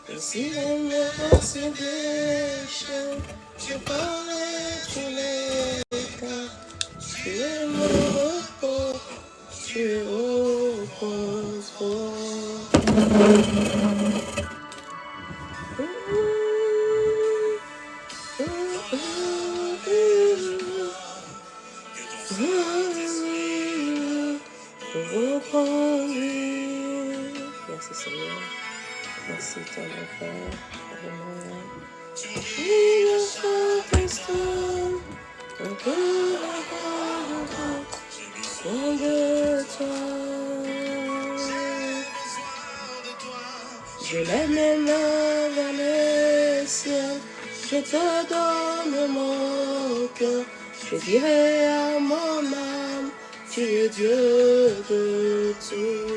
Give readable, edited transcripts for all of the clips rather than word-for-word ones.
Et si l'amour se déchaîne, tu parlais, tu l'éteins, tu es mon repos, tu es au contrôle. Merci Seigneur. Merci ton Père. Alléluia. Je lève mes mains vers le ciel, je te donne mon cœur, je dirai à mon âme, tu es Dieu de tout.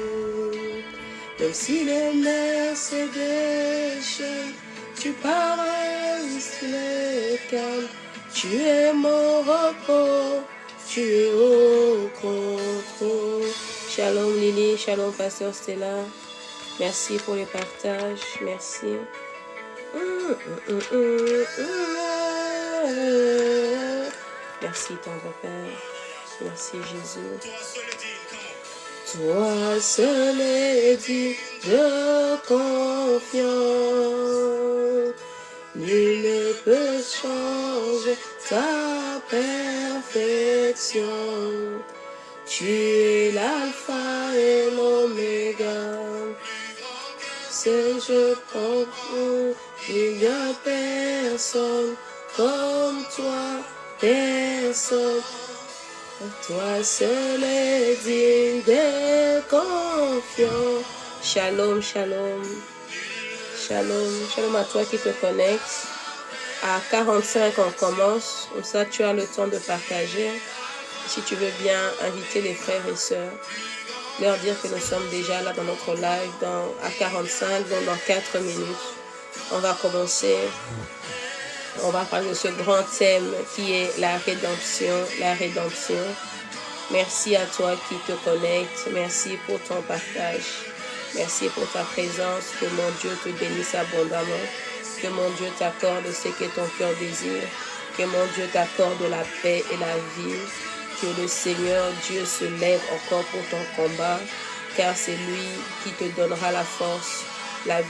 Même si les mers se déchaînent, tu parais sur les calmes, tu es mon repos, tu es au contrôle. Shalom Lily, shalom Pasteur Stella. Merci pour les partages, merci. Merci tendre Père, merci Jésus. Toi seul est digne de confiance, nul ne peut changer ta perfection. Tu es l'alpha et l'oméga. C'est je comprends, il n'y a personne comme toi, personne. Toi seul est digne de confiance. Shalom, shalom. Shalom, shalom à toi qui te connectes. À 45, on commence. Comme ça, tu as le temps de partager. Si tu veux bien inviter les frères et sœurs, leur dire que nous sommes déjà là dans notre live à 45, donc dans 4 minutes. On va commencer. On va parler de ce grand thème qui est la rédemption, la rédemption. Merci à toi qui te connectes. Merci pour ton partage. Merci pour ta présence. Que mon Dieu te bénisse abondamment. Que mon Dieu t'accorde ce que ton cœur désire. Que mon Dieu t'accorde la paix et la vie. Que le Seigneur Dieu se lève encore pour ton combat. Car c'est lui qui te donnera la force, la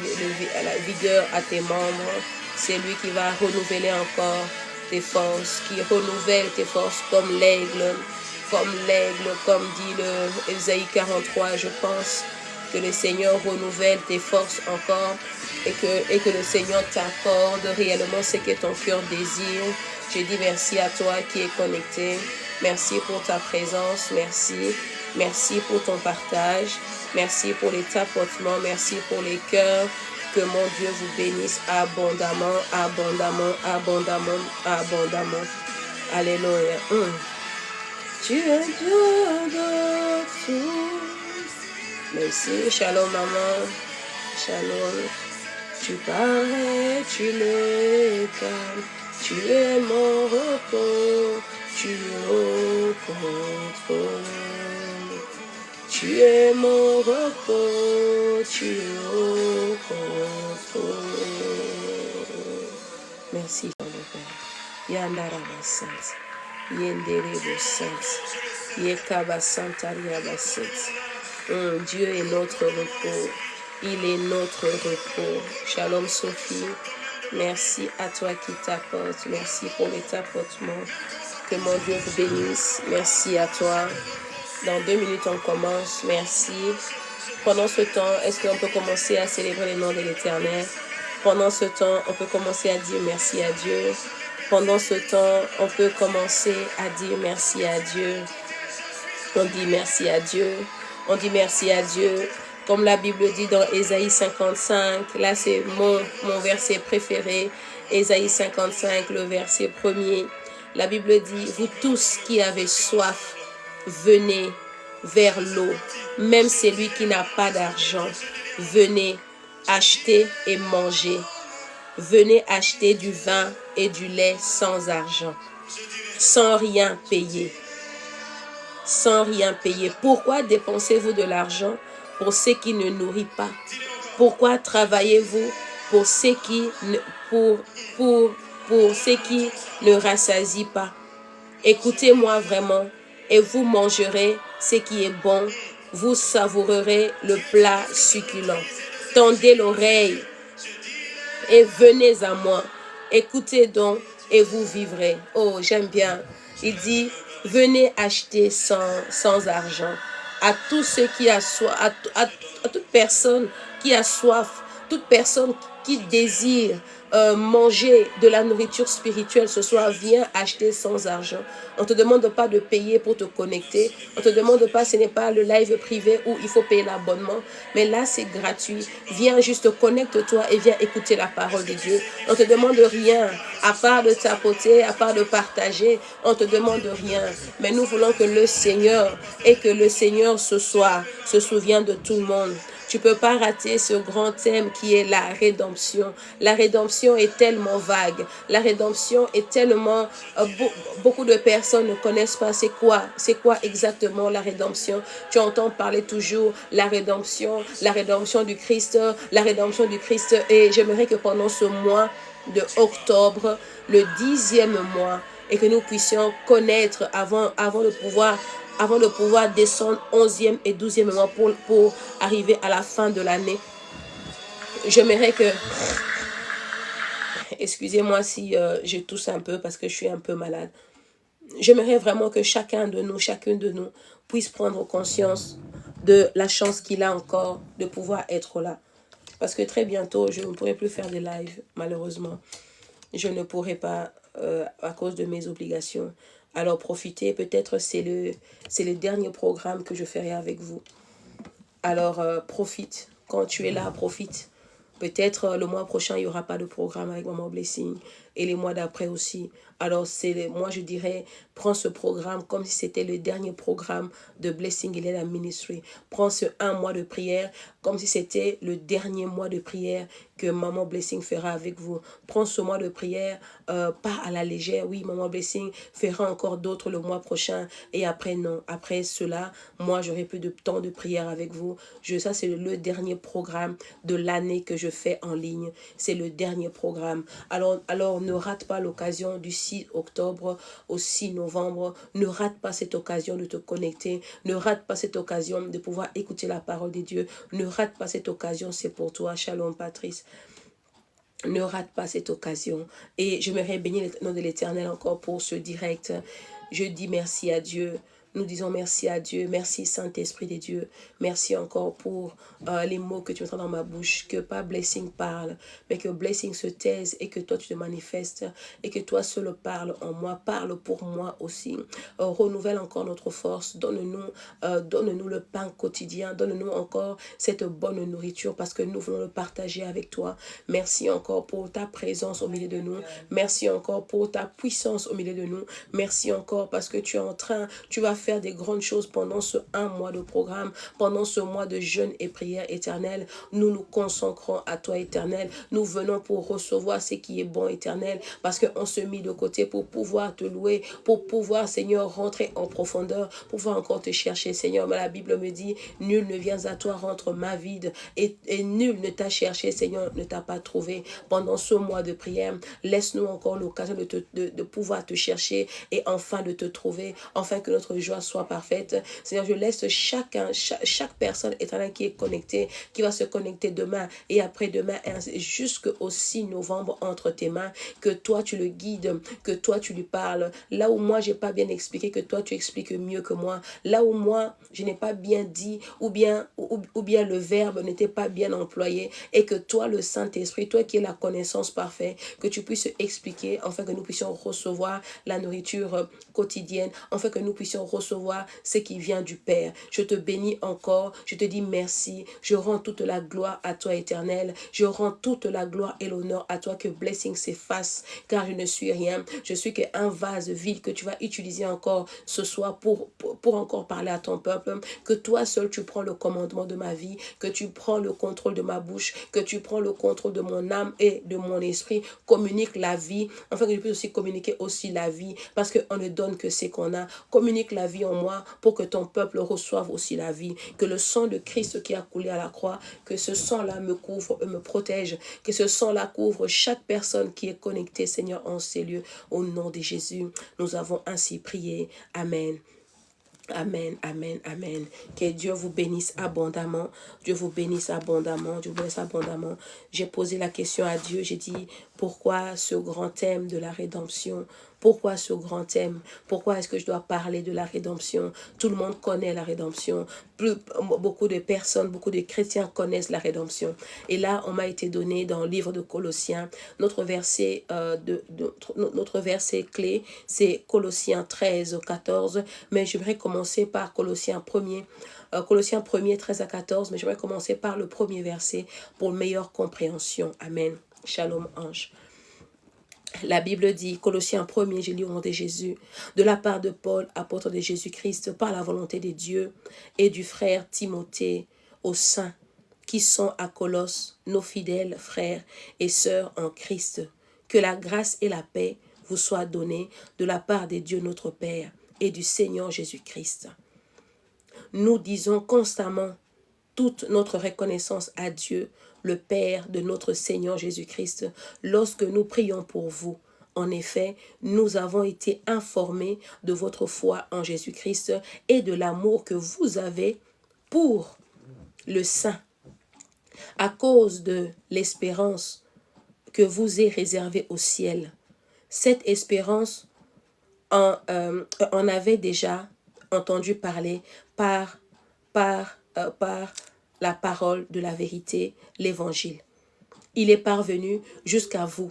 vigueur à tes membres. C'est lui qui va renouveler encore tes forces, qui renouvelle tes forces comme l'aigle, comme dit le Ésaïe 43, je pense, que le Seigneur renouvelle tes forces encore et que le Seigneur t'accorde réellement ce que ton cœur désire. Je dis merci à toi qui es connecté. Merci pour ta présence, merci. Merci pour ton partage. Merci pour les tapotements, merci pour les cœurs. Que mon Dieu vous bénisse abondamment, abondamment, abondamment, abondamment. Alléluia. Tu es Dieu de tout. Merci. Shalom maman. Shalom. Tu parais, tu les calmes. Tu es mon repos. Tu es au contrôle. Tu es mon repos, tu es au contrôle. Merci, mon Père. Yandarabasant, Yenderebosant, Yekabasantariabasant. Dieu est notre repos. Il est notre repos. Shalom Sophie. Merci à toi qui t'apporte. Merci pour les tapotements. Que mon Dieu vous bénisse. Merci à toi. Dans 2 minutes, on commence. Merci. Pendant ce temps, est-ce qu'on peut commencer à célébrer le nom de l'Éternel? Pendant ce temps, on peut commencer à dire merci à Dieu. Pendant ce temps, on peut commencer à dire merci à Dieu. On dit merci à Dieu. On dit merci à Dieu. Comme la Bible dit dans Ésaïe 55, là c'est mon verset préféré. Ésaïe 55, le verset 1er. La Bible dit, vous tous qui avez soif, venez vers l'eau. Même celui qui n'a pas d'argent, venez acheter et manger. Venez acheter du vin et du lait sans argent, sans rien payer. Sans rien payer. Pourquoi dépensez-vous de l'argent pour ce qui ne nourrit pas? Pourquoi travaillez-vous pour ce qui ne rassasie pas? Écoutez-moi vraiment et vous mangerez ce qui est bon. Vous savourerez le plat succulent. Tendez l'oreille et venez à moi. Écoutez donc et vous vivrez. Oh, j'aime bien. Il dit, venez acheter sans argent. À tous ceux qui a soif, à toute personne qui a soif, toute personne qui désire manger de la nourriture spirituelle ce soir, viens acheter sans argent. On ne te demande pas de payer pour te connecter. On ne te demande pas, ce n'est pas le live privé où il faut payer l'abonnement. Mais là, c'est gratuit. Viens juste, connecte-toi et viens écouter la parole de Dieu. On ne te demande rien, à part de tapoter, à part de partager. On ne te demande rien. Mais nous voulons que le Seigneur ce soir se souvienne de tout le monde. Tu ne peux pas rater ce grand thème qui est la rédemption. La rédemption est tellement vague. La rédemption est tellement... beaucoup de personnes ne connaissent pas c'est quoi exactement la rédemption. Tu entends parler toujours la rédemption du Christ, la rédemption du Christ. Et j'aimerais que pendant ce mois de octobre, le 10e mois, et que nous puissions connaître avant de pouvoir descendre 11e et 12e mois pour arriver à la fin de l'année. J'aimerais que... Excusez-moi si je tousse un peu parce que je suis un peu malade. J'aimerais vraiment que chacune de nous puisse prendre conscience de la chance qu'il a encore de pouvoir être là. Parce que très bientôt, je ne pourrai plus faire des lives, malheureusement. Je ne pourrai pas à cause de mes obligations. Alors profitez, peut-être c'est le dernier programme que je ferai avec vous. Alors profite, quand tu es là, profite. Peut-être le mois prochain, il n'y aura pas de programme avec Maman Blessing. Et les mois d'après aussi. Alors moi je dirais, prends ce programme comme si c'était le dernier programme de Blessing Ilela Ministry. Prends ce 1 mois de prière comme si c'était le dernier mois de prière que Maman Blessing fera avec vous. Prends ce mois de prière, pas à la légère. Oui, Maman Blessing fera encore d'autres le mois prochain. Et après, non. Après cela, moi, j'aurai plus de temps de prière avec vous. Ça, c'est le dernier programme de l'année que je fais en ligne. C'est le dernier programme. Alors ne rate pas l'occasion du 6 octobre au 6 novembre. Ne rate pas cette occasion de te connecter. Ne rate pas cette occasion de pouvoir écouter la parole de Dieu. Ne rate pas cette occasion, c'est pour toi. Shalom, Patrice. Ne rate pas cette occasion. Et j'aimerais bénir le nom de l'Éternel encore pour ce direct. Je dis merci à Dieu. Nous disons merci à Dieu. Merci Saint-Esprit de Dieu. Merci encore pour les mots que tu entends dans ma bouche. Que pas Blessing parle, mais que Blessing se taise et que toi tu te manifestes et que toi seul parle en moi. Parle pour moi aussi. Renouvelle encore notre force. Donne-nous le pain quotidien. Donne-nous encore cette bonne nourriture parce que nous voulons le partager avec toi. Merci encore pour ta présence au milieu de nous. Merci encore pour ta puissance au milieu de nous. Merci encore parce que tu vas faire des grandes choses pendant ce 1 mois de programme, pendant ce mois de jeûne et prière éternelle. Nous nous consacrons à toi, éternel. Nous venons pour recevoir ce qui est bon, éternel, parce qu'on se mit de côté pour pouvoir te louer, pour pouvoir, Seigneur, rentrer en profondeur, pour pouvoir encore te chercher, Seigneur. Mais la Bible me dit, nul ne vient à toi rendre main vide et nul ne t'a cherché, Seigneur, ne t'a pas trouvé. Pendant ce mois de prière, laisse-nous encore l'occasion de pouvoir te chercher et enfin de te trouver, enfin que notre jour joie soit parfaite. Seigneur, je laisse chaque personne éternelle qui est connectée, qui va se connecter demain et après-demain, jusqu'au 6 novembre entre tes mains, que toi tu le guides, que toi tu lui parles. Là où moi j'ai pas bien expliqué, que toi tu expliques mieux que moi. Là où moi je n'ai pas bien dit, ou bien le verbe n'était pas bien employé, et que toi le Saint-Esprit, toi qui es la connaissance parfaite, que tu puisses expliquer, afin que nous puissions recevoir la nourriture quotidienne, afin que nous puissions recevoir ce qui vient du Père. Je te bénis encore, je te dis merci, je rends toute la gloire à toi, Éternel, je rends toute la gloire et l'honneur à toi, que blessing s'efface, car je ne suis rien, je suis qu'un vase vide que tu vas utiliser encore ce soir pour encore parler à ton peuple, que toi seul tu prends le commandement de ma vie, que tu prends le contrôle de ma bouche, que tu prends le contrôle de mon âme et de mon esprit, communique la vie, afin que je puisse aussi communiquer aussi la vie, parce qu'on ne donne que ce qu'on a. Communique la vie en moi pour que ton peuple reçoive aussi la vie, que le sang de Christ qui a coulé à la croix, que ce sang-là me couvre et me protège, que ce sang-là couvre chaque personne qui est connectée, Seigneur, en ces lieux. Au nom de Jésus, nous avons ainsi prié. Amen. Amen, amen, amen. Que Dieu vous bénisse abondamment. Dieu vous bénisse abondamment. Dieu vous bénisse abondamment. J'ai posé la question à Dieu. J'ai dit, pourquoi ce grand thème de la rédemption? Pourquoi ce grand thème? Pourquoi est-ce que je dois parler de la rédemption? Tout le monde connaît la rédemption. Beaucoup de personnes, beaucoup de chrétiens connaissent la rédemption. Et là, on m'a été donné dans le livre de Colossiens, notre verset, notre verset clé, c'est Colossiens 13, 14. Mais j'aimerais commencer par Colossiens 1er, 13 à 14. Mais j'aimerais commencer par le premier verset pour une meilleure compréhension. Amen. Shalom, ange. La Bible dit, Colossiens 1er, j'ai lu au nom de Jésus, de la part de Paul, apôtre de Jésus-Christ, par la volonté de Dieu, et du frère Timothée, aux saints qui sont à Colosse, nos fidèles frères et sœurs en Christ. Que la grâce et la paix vous soient données de la part de Dieu notre Père et du Seigneur Jésus-Christ. Nous disons constamment toute notre reconnaissance à Dieu, le Père de notre Seigneur Jésus-Christ, lorsque nous prions pour vous. En effet, nous avons été informés de votre foi en Jésus-Christ et de l'amour que vous avez pour le Saint, à cause de l'espérance que vous est réservée au ciel. Cette espérance, on avait déjà entendu parler par la parole de la vérité, l'évangile. Il est parvenu jusqu'à vous.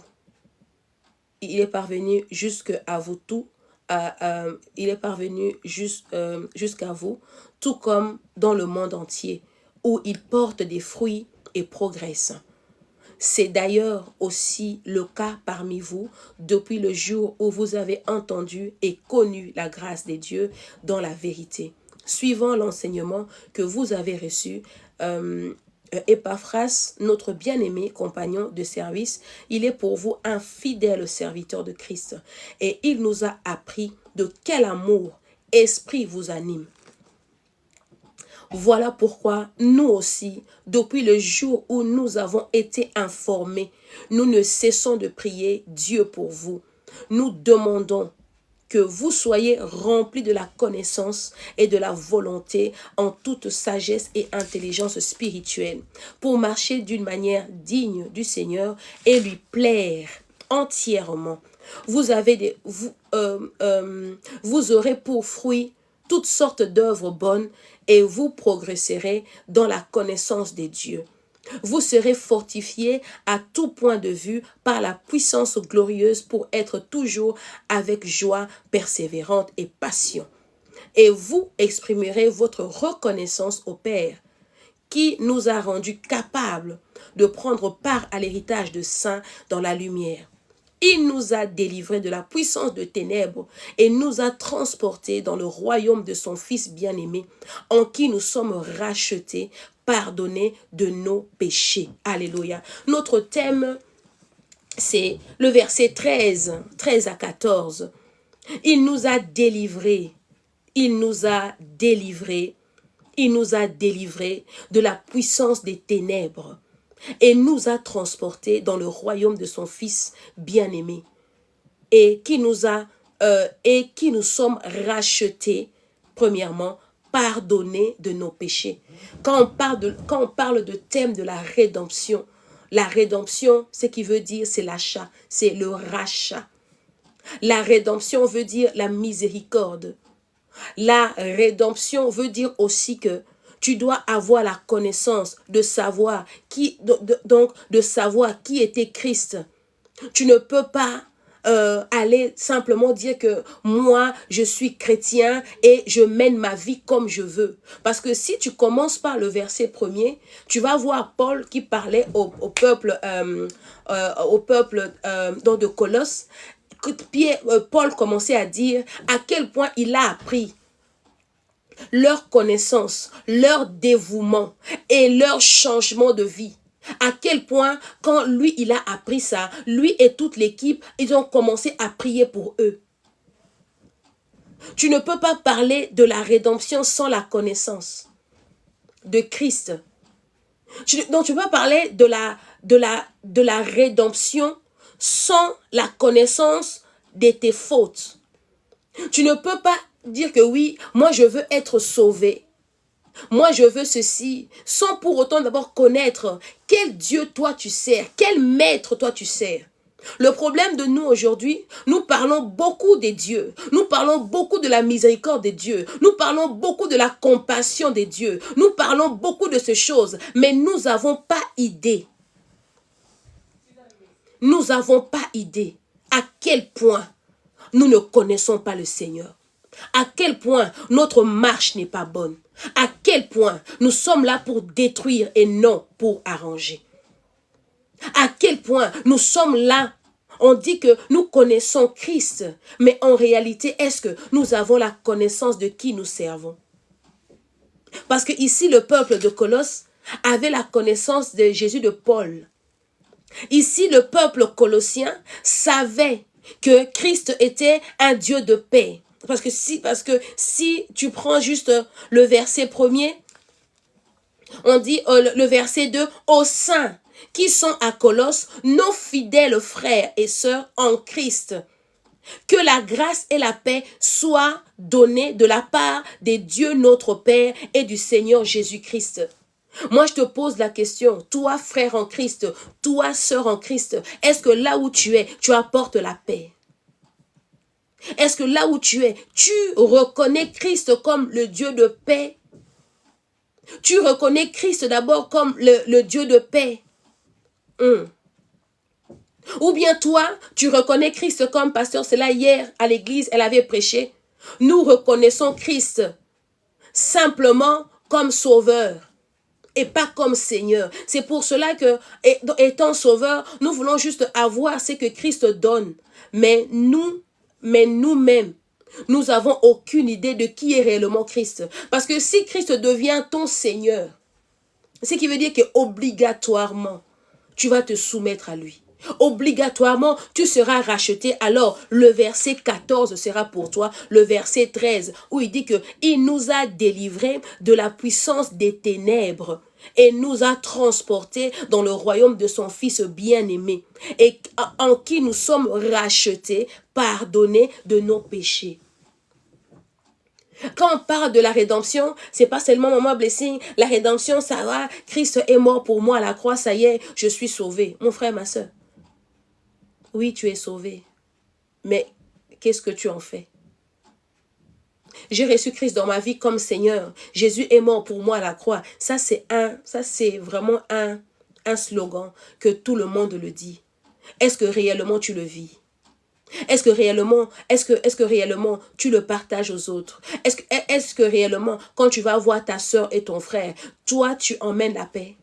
Il est parvenu jusqu'à vous tout. Il est parvenu jusqu'à vous, tout comme dans le monde entier, où il porte des fruits et progresse. C'est d'ailleurs aussi le cas parmi vous depuis le jour où vous avez entendu et connu la grâce de Dieu dans la vérité. Suivant l'enseignement que vous avez reçu, Epaphras, notre bien-aimé compagnon de service, il est pour vous un fidèle serviteur de Christ. Et il nous a appris de quel amour, esprit vous anime. Voilà pourquoi nous aussi, depuis le jour où nous avons été informés, nous ne cessons de prier Dieu pour vous. Nous demandons que vous soyez remplis de la connaissance et de la volonté en toute sagesse et intelligence spirituelle pour marcher d'une manière digne du Seigneur et lui plaire entièrement. Vous aurez pour fruit toutes sortes d'œuvres bonnes et vous progresserez dans la connaissance de Dieu. Vous serez fortifiés à tout point de vue par la puissance glorieuse pour être toujours avec joie persévérante et passion. Et vous exprimerez votre reconnaissance au Père qui nous a rendus capables de prendre part à l'héritage de saints dans la lumière. Il nous a délivrés de la puissance de ténèbres et nous a transportés dans le royaume de son Fils bien-aimé, en qui nous sommes rachetés, pardonnés de nos péchés. Alléluia. Notre thème, c'est le verset 13 à 14. Il nous a délivrés. Il nous a délivrés. Il nous a délivrés de la puissance des ténèbres et nous a transportés dans le royaume de son Fils bien-aimé et qui nous sommes rachetés, premièrement, pardonner de nos péchés. Quand on parle de thème de la rédemption, ce qui veut dire, c'est l'achat, c'est le rachat. La rédemption veut dire la miséricorde. La rédemption veut dire aussi que tu dois avoir la connaissance de savoir de savoir qui était Christ. Tu ne peux pas aller simplement dire que moi, je suis chrétien et je mène ma vie comme je veux. Parce que si tu commences par le verset premier, tu vas voir Paul qui parlait au peuple de Colosse. Paul commençait à dire à quel point il a appris leur connaissance, leur dévouement et leur changement de vie. À quel point, quand lui, il a appris ça, lui et toute l'équipe, ils ont commencé à prier pour eux. Tu ne peux pas parler de la rédemption sans la connaissance de Christ. Donc, tu peux pas parler de la rédemption sans la connaissance de tes fautes. Tu ne peux pas dire que oui, moi je veux être sauvé. Moi, je veux ceci, sans pour autant d'abord connaître quel Dieu toi tu sers, quel maître toi tu sers. Le problème de nous aujourd'hui, nous parlons beaucoup des dieux, nous parlons beaucoup de la miséricorde des dieux, nous parlons beaucoup de la compassion des dieux, nous parlons beaucoup de ces choses, mais nous n'avons pas idée. Nous n'avons pas idée à quel point nous ne connaissons pas le Seigneur. À quel point notre marche n'est pas bonne. À quel point nous sommes là pour détruire et non pour arranger. À quel point nous sommes là. On dit que nous connaissons Christ, mais en réalité, est-ce que nous avons la connaissance de qui nous servons? Parce que ici, le peuple de Colosse avait la connaissance de Jésus de Paul. Ici, le peuple colossien savait que Christ était un Dieu de paix. Parce que si tu prends juste le verset premier, on dit le verset 2, aux saints qui sont à Colosse, nos fidèles frères et sœurs en Christ, que la grâce et la paix soient données de la part de Dieu notre Père et du Seigneur Jésus-Christ. Moi, je te pose la question, toi frère en Christ, toi sœur en Christ, est-ce que là où tu es, tu apportes la paix? Est-ce que là où tu es, tu reconnais Christ comme le Dieu de paix? Tu reconnais Christ d'abord comme le Dieu de paix? Ou bien toi, tu reconnais Christ comme pasteur, c'est là hier à l'église, elle avait prêché. Nous reconnaissons Christ simplement comme sauveur et pas comme Seigneur. C'est pour cela que, étant sauveur, nous voulons juste avoir ce que Christ donne. Mais nous-mêmes, nous n'avons aucune idée de qui est réellement Christ. Parce que si Christ devient ton Seigneur, ce qui veut dire qu'obligatoirement, tu vas te soumettre à lui. Obligatoirement, tu seras racheté. Alors, le verset 14 sera pour toi le verset 13 où il dit que il nous a délivrés de la puissance des ténèbres et nous a transportés dans le royaume de son Fils bien-aimé et en qui nous sommes rachetés, pardonnés de nos péchés. Quand on parle de la rédemption, c'est pas seulement Maman Blessing, la rédemption, ça va, Christ est mort pour moi à la croix, ça y est, je suis sauvé. Mon frère, ma soeur, oui, tu es sauvé, mais qu'est-ce que tu en fais? J'ai reçu Christ dans ma vie comme Seigneur. Jésus est mort pour moi à la croix. Ça, c'est vraiment un slogan que tout le monde le dit. Est-ce que réellement tu le vis? Est-ce que réellement tu le partages aux autres? Est-ce que réellement, quand tu vas voir ta soeur et ton frère, toi, tu emmènes la paix?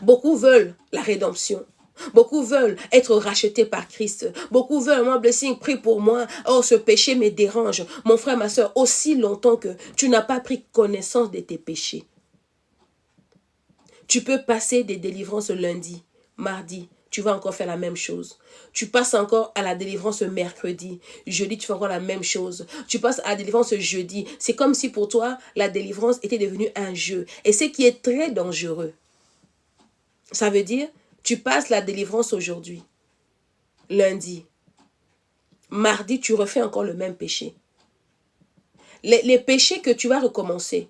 Beaucoup veulent la rédemption. Beaucoup veulent être rachetés par Christ. Beaucoup veulent, moi, blessing, prie pour moi. Oh, ce péché me dérange. Mon frère, ma soeur, aussi longtemps que tu n'as pas pris connaissance de tes péchés. Tu peux passer des délivrances lundi, mardi. Tu vas encore faire la même chose. Tu passes encore à la délivrance mercredi. Jeudi, tu fais encore la même chose. Tu passes à la délivrance jeudi. C'est comme si pour toi, la délivrance était devenue un jeu. Et ce qui est très dangereux. Ça veut dire, tu passes la délivrance aujourd'hui. Lundi. Mardi, tu refais encore le même péché. les péchés que tu vas recommencer,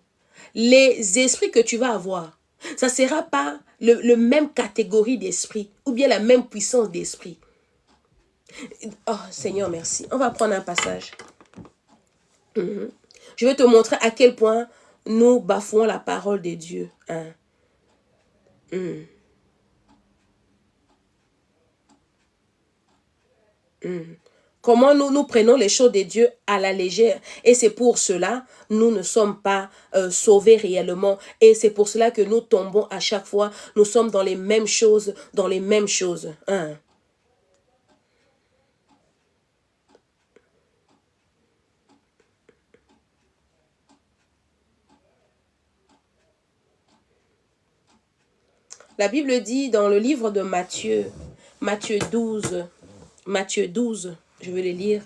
les esprits que tu vas avoir, ça ne sera pas le même catégorie d'esprit ou bien la même puissance d'esprit. Oh Seigneur, merci. On va prendre un passage. Je vais te montrer à quel point nous bafouons la parole de Dieu. Comment nous prenons les choses de Dieu à la légère. Et c'est pour cela nous ne sommes pas sauvés réellement. Et c'est pour cela que nous tombons à chaque fois. Nous sommes dans les mêmes choses, La Bible dit dans le livre de Matthieu, Matthieu 12, je vais le lire.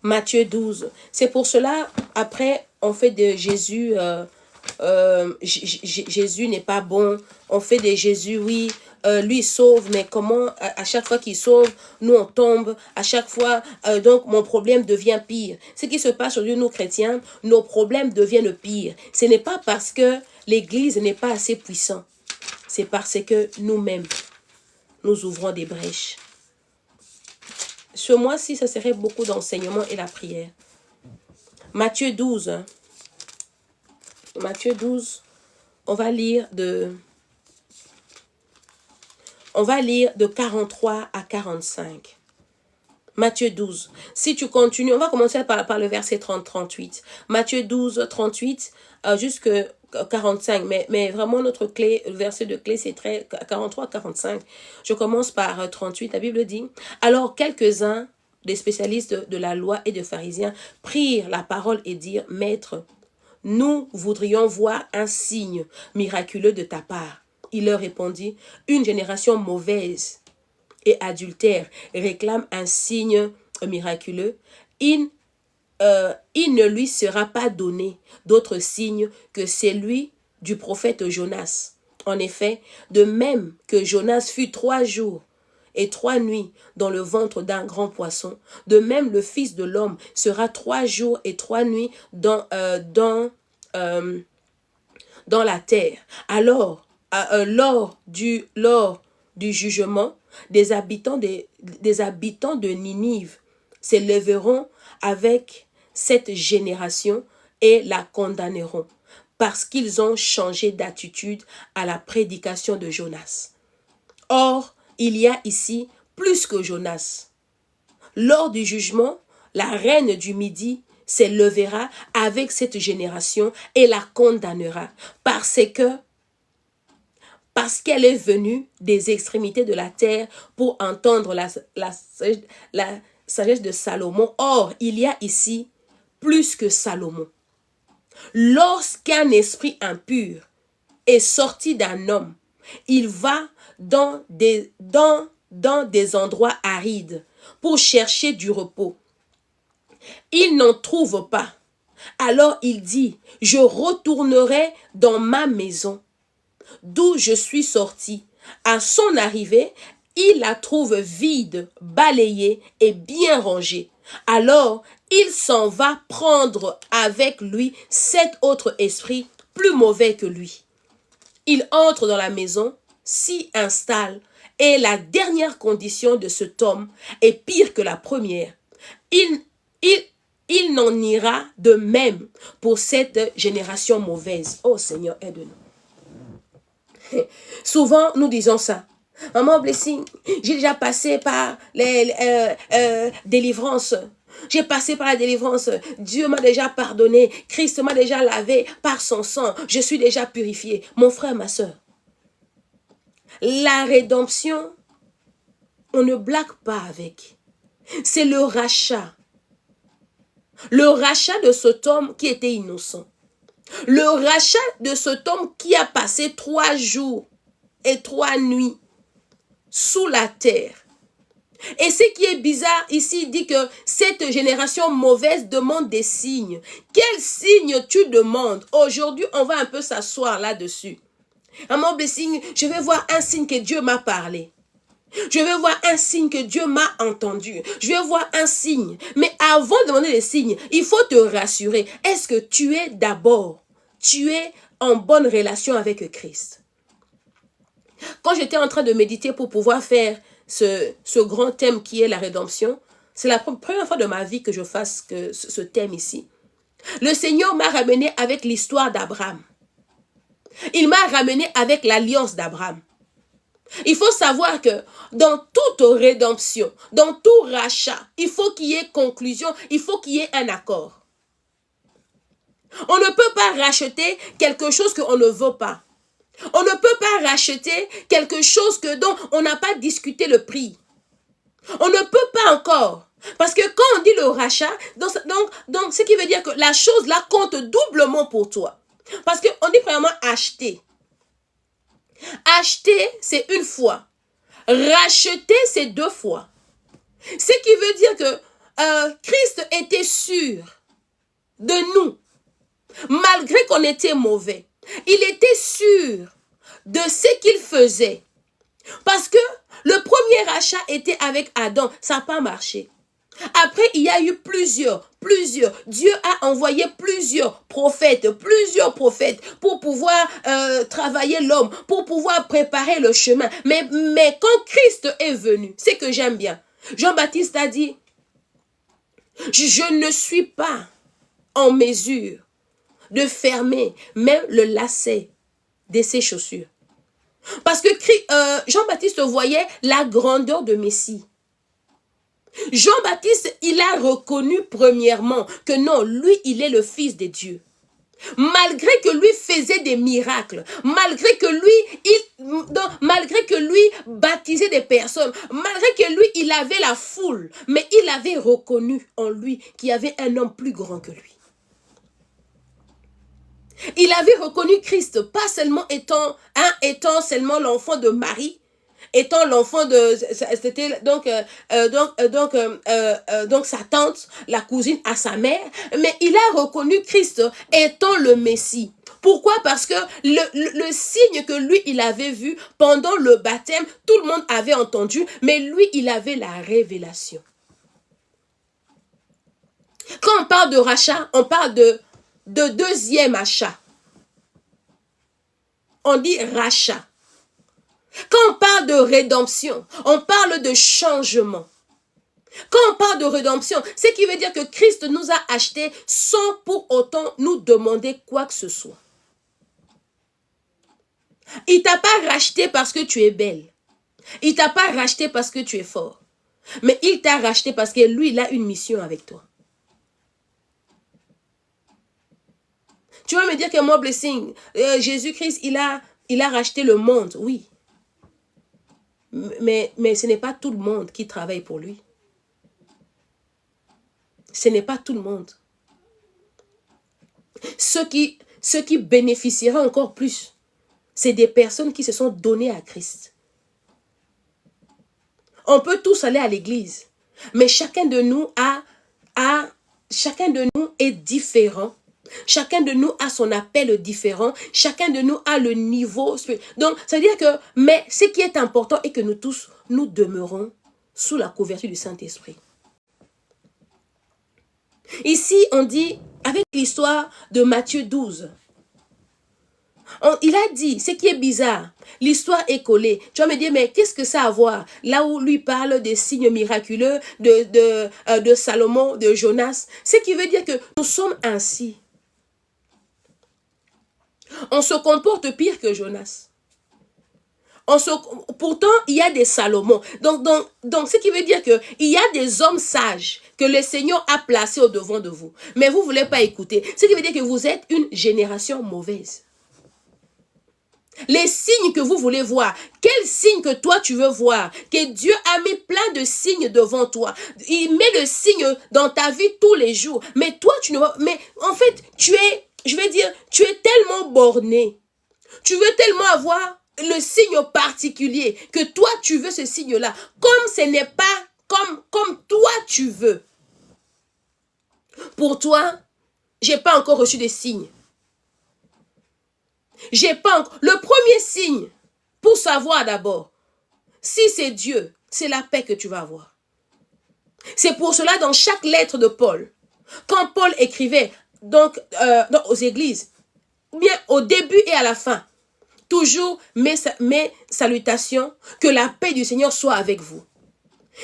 Matthieu 12. C'est pour cela, après, on fait de Jésus, Jésus n'est pas bon. On fait de Jésus, oui, lui sauve, mais comment, à chaque fois qu'il sauve, nous on tombe, à chaque fois, donc mon problème devient pire. Ce qui se passe aujourd'hui, nous chrétiens, nos problèmes deviennent pires. Ce n'est pas parce que l'Église n'est pas assez puissante, c'est parce que nous-mêmes, nous ouvrons des brèches. Ce mois-ci, ça serait beaucoup d'enseignement et la prière. Matthieu 12. Matthieu 12, on va lire de 43 à 45. Matthieu 12. Si tu continues, on va commencer par le verset 30-38. Matthieu 12, 38 jusque 45. Mais vraiment, notre clé, le verset de clé, c'est 43-45. Je commence par 38. La Bible dit, « Alors quelques-uns des spécialistes de la loi et des pharisiens prirent la parole et dirent, « Maître, nous voudrions voir un signe miraculeux de ta part. » Il leur répondit, « Une génération mauvaise et adultère réclame un signe miraculeux. Il ne lui sera pas donné d'autre signe que celui du prophète Jonas. En effet, de même que Jonas fut 3 jours et 3 nuits dans le ventre d'un grand poisson, de même le Fils de l'homme sera 3 jours et 3 nuits dans la terre. Alors, lors du jugement, des habitants de Ninive s'élèveront avec cette génération et la condamneront, parce qu'ils ont changé d'attitude à la prédication de Jonas. Or, il y a ici plus que Jonas. Lors du jugement, la reine du Midi s'élèvera avec cette génération et la condamnera, parce qu'elle est venue des extrémités de la terre pour entendre la sagesse de Salomon. Or, il y a ici plus que Salomon. Lorsqu'un esprit impur est sorti d'un homme, il va dans des endroits arides pour chercher du repos. Il n'en trouve pas. Alors il dit, « Je retournerai dans ma maison, d'où je suis sorti. » À son arrivée, il la trouve vide, balayée et bien rangée. Alors, il s'en va prendre avec lui 7 autres esprits plus mauvais que lui. Il entre dans la maison, s'y installe, et la dernière condition de cet homme est pire que la première. Il n'en ira de même pour cette génération mauvaise. Oh Seigneur, aide-nous. Souvent, nous disons ça. Maman Blessing, j'ai déjà passé par les délivrances. J'ai passé par la délivrance. Dieu m'a déjà pardonné. Christ m'a déjà lavé par son sang. Je suis déjà purifié. Mon frère, ma soeur, la rédemption, on ne blague pas avec. C'est le rachat. Le rachat de cet homme qui était innocent. Le rachat de cet homme qui a passé 3 jours et 3 nuits sous la terre. Et ce qui est bizarre ici, il dit que cette génération mauvaise demande des signes. Quel signe tu demandes? Aujourd'hui, on va un peu s'asseoir là-dessus. À mon blessing, je vais voir un signe que Dieu m'a parlé. Je veux voir un signe que Dieu m'a entendu. Je veux voir un signe. Mais avant de demander les signes, il faut te rassurer. Est-ce que tu es en bonne relation avec Christ? Quand j'étais en train de méditer pour pouvoir faire ce grand thème qui est la rédemption, c'est la première fois de ma vie que je fasse ce thème ici. Le Seigneur m'a ramené avec l'histoire d'Abraham. Il m'a ramené avec l'alliance d'Abraham. Il faut savoir que dans toute rédemption, dans tout rachat, il faut qu'il y ait conclusion, il faut qu'il y ait un accord. On ne peut pas racheter quelque chose qu'on ne veut pas. On ne peut pas racheter quelque chose dont on n'a pas discuté le prix. On ne peut pas encore. Parce que quand on dit le rachat, donc ce qui veut dire que la chose là compte doublement pour toi. Parce qu'on dit premièrement acheter. Acheter, c'est une fois. Racheter, c'est 2 fois. Ce qui veut dire que Christ était sûr de nous, malgré qu'on était mauvais. Il était sûr de ce qu'il faisait. Parce que le premier rachat était avec Adam, ça n'a pas marché. Après, il y a eu plusieurs. Dieu a envoyé plusieurs prophètes pour pouvoir travailler l'homme, pour pouvoir préparer le chemin. Mais quand Christ est venu, c'est que j'aime bien. Jean-Baptiste a dit, je ne suis pas en mesure de fermer même le lacet de ses chaussures. Parce que Jean-Baptiste voyait la grandeur de Messie. Jean-Baptiste, il a reconnu premièrement que non, lui, il est le Fils de Dieu. Malgré que lui faisait des miracles, malgré que lui baptisait des personnes, malgré que lui, il avait la foule, mais il avait reconnu en lui qu'il y avait un homme plus grand que lui. Il avait reconnu Christ, pas seulement étant seulement l'enfant de Marie, étant l'enfant de, c'était donc sa tante, la cousine à sa mère, mais il a reconnu Christ étant le Messie. Pourquoi? Parce que le signe que lui, il avait vu pendant le baptême, tout le monde avait entendu, mais lui, il avait la révélation. Quand on parle de rachat, on parle de deuxième achat. On dit rachat. Quand on parle de rédemption, on parle de changement. Quand on parle de rédemption, ce qui veut dire que Christ nous a achetés sans pour autant nous demander quoi que ce soit. Il ne t'a pas racheté parce que tu es belle. Il ne t'a pas racheté parce que tu es fort. Mais il t'a racheté parce que lui, il a une mission avec toi. Tu vas me dire que moi, Blessing, Jésus-Christ, il a racheté le monde, oui. Mais ce n'est pas tout le monde qui travaille pour lui. Ce n'est pas tout le monde. Ceux qui bénéficieraient encore plus, c'est des personnes qui se sont données à Christ. On peut tous aller à l'église, mais chacun de nous est différent. Chacun de nous a son appel différent. Chacun de nous a le niveau. Donc, ça veut dire que, mais ce qui est important est que nous tous, nous demeurons sous la couverture du Saint-Esprit. Ici, on dit, avec l'histoire de Matthieu 12, il a dit, ce qui est bizarre, l'histoire est collée. Tu vas me dire, mais qu'est-ce que ça a à voir? Là où lui parle des signes miraculeux de Salomon, de Jonas. Ce qui veut dire que nous sommes ainsi. On se comporte pire que Jonas. Pourtant, il y a des Salomon. Donc, ce qui veut dire qu'il y a des hommes sages que le Seigneur a placés au devant de vous. Mais vous ne voulez pas écouter. Ce qui veut dire que vous êtes une génération mauvaise. Les signes que vous voulez voir, quel signe que toi tu veux voir, que Dieu a mis plein de signes devant toi. Il met le signe dans ta vie tous les jours. Mais toi, tu ne vois. Mais en fait, tu es tellement borné. Tu veux tellement avoir le signe particulier que toi, tu veux ce signe-là. Comme ce n'est pas comme toi, tu veux. Pour toi, je n'ai pas encore reçu des signes. Le premier signe, pour savoir d'abord, si c'est Dieu, c'est la paix que tu vas avoir. C'est pour cela, dans chaque lettre de Paul, quand Paul écrivait donc, aux églises, bien au début et à la fin, toujours mes salutations, que la paix du Seigneur soit avec vous.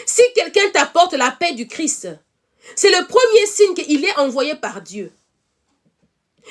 Si quelqu'un t'apporte la paix du Christ, c'est le premier signe qu'il est envoyé par Dieu.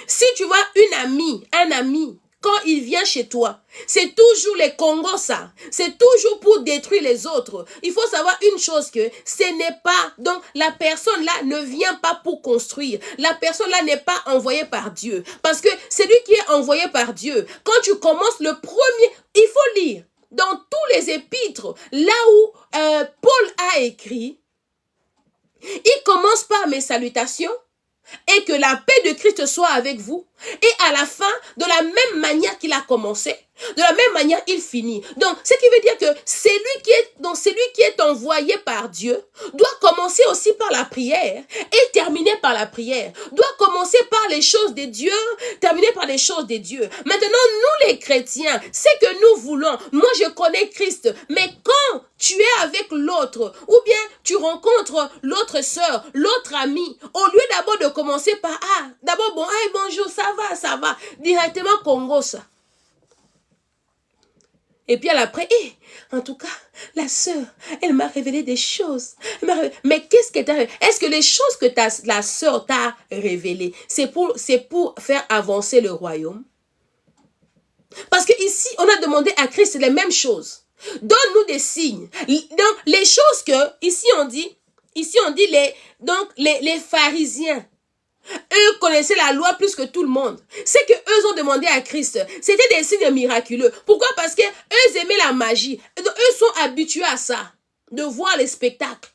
Si tu vois une amie, un ami, quand il vient chez toi, c'est toujours les Congos ça. C'est toujours pour détruire les autres. Il faut savoir une chose que ce n'est pas, donc la personne là ne vient pas pour construire. La personne là n'est pas envoyée par Dieu. Parce que c'est lui qui est envoyé par Dieu. Quand tu commences le premier, il faut lire dans tous les épîtres, là où Paul a écrit, il commence par mes salutations. Et que la paix de Christ soit avec vous. Et à la fin, de la même manière qu'il a commencé, de la même manière il finit. Donc, ce qui veut dire que celui qui est envoyé par Dieu doit commencer aussi par la prière et terminer par la prière. Doit commencer par les choses de Dieu, terminer par les choses de Dieu. Maintenant, nous les chrétiens, c'est que nous voulons. Moi, je connais Christ, mais quand tu es avec l'autre, ou bien tu rencontres l'autre sœur, l'autre ami, au lieu d'abord de commencer par d'abord bon, bonjour, ça va, directement Congo ça. Et puis après, en tout cas, la sœur, elle m'a révélé des choses. Mais qu'est-ce que t'as? Est-ce que les choses que la sœur t'a révélées, c'est pour faire avancer le royaume? Parce que ici, on a demandé à Christ les mêmes choses. Donne-nous des signes. Donc, les choses que, ici on dit les pharisiens, eux connaissaient la loi plus que tout le monde. C'est que eux ont demandé à Christ. C'était des signes miraculeux. Pourquoi? Parce que eux aimaient la magie. Eux sont habitués à ça, de voir les spectacles.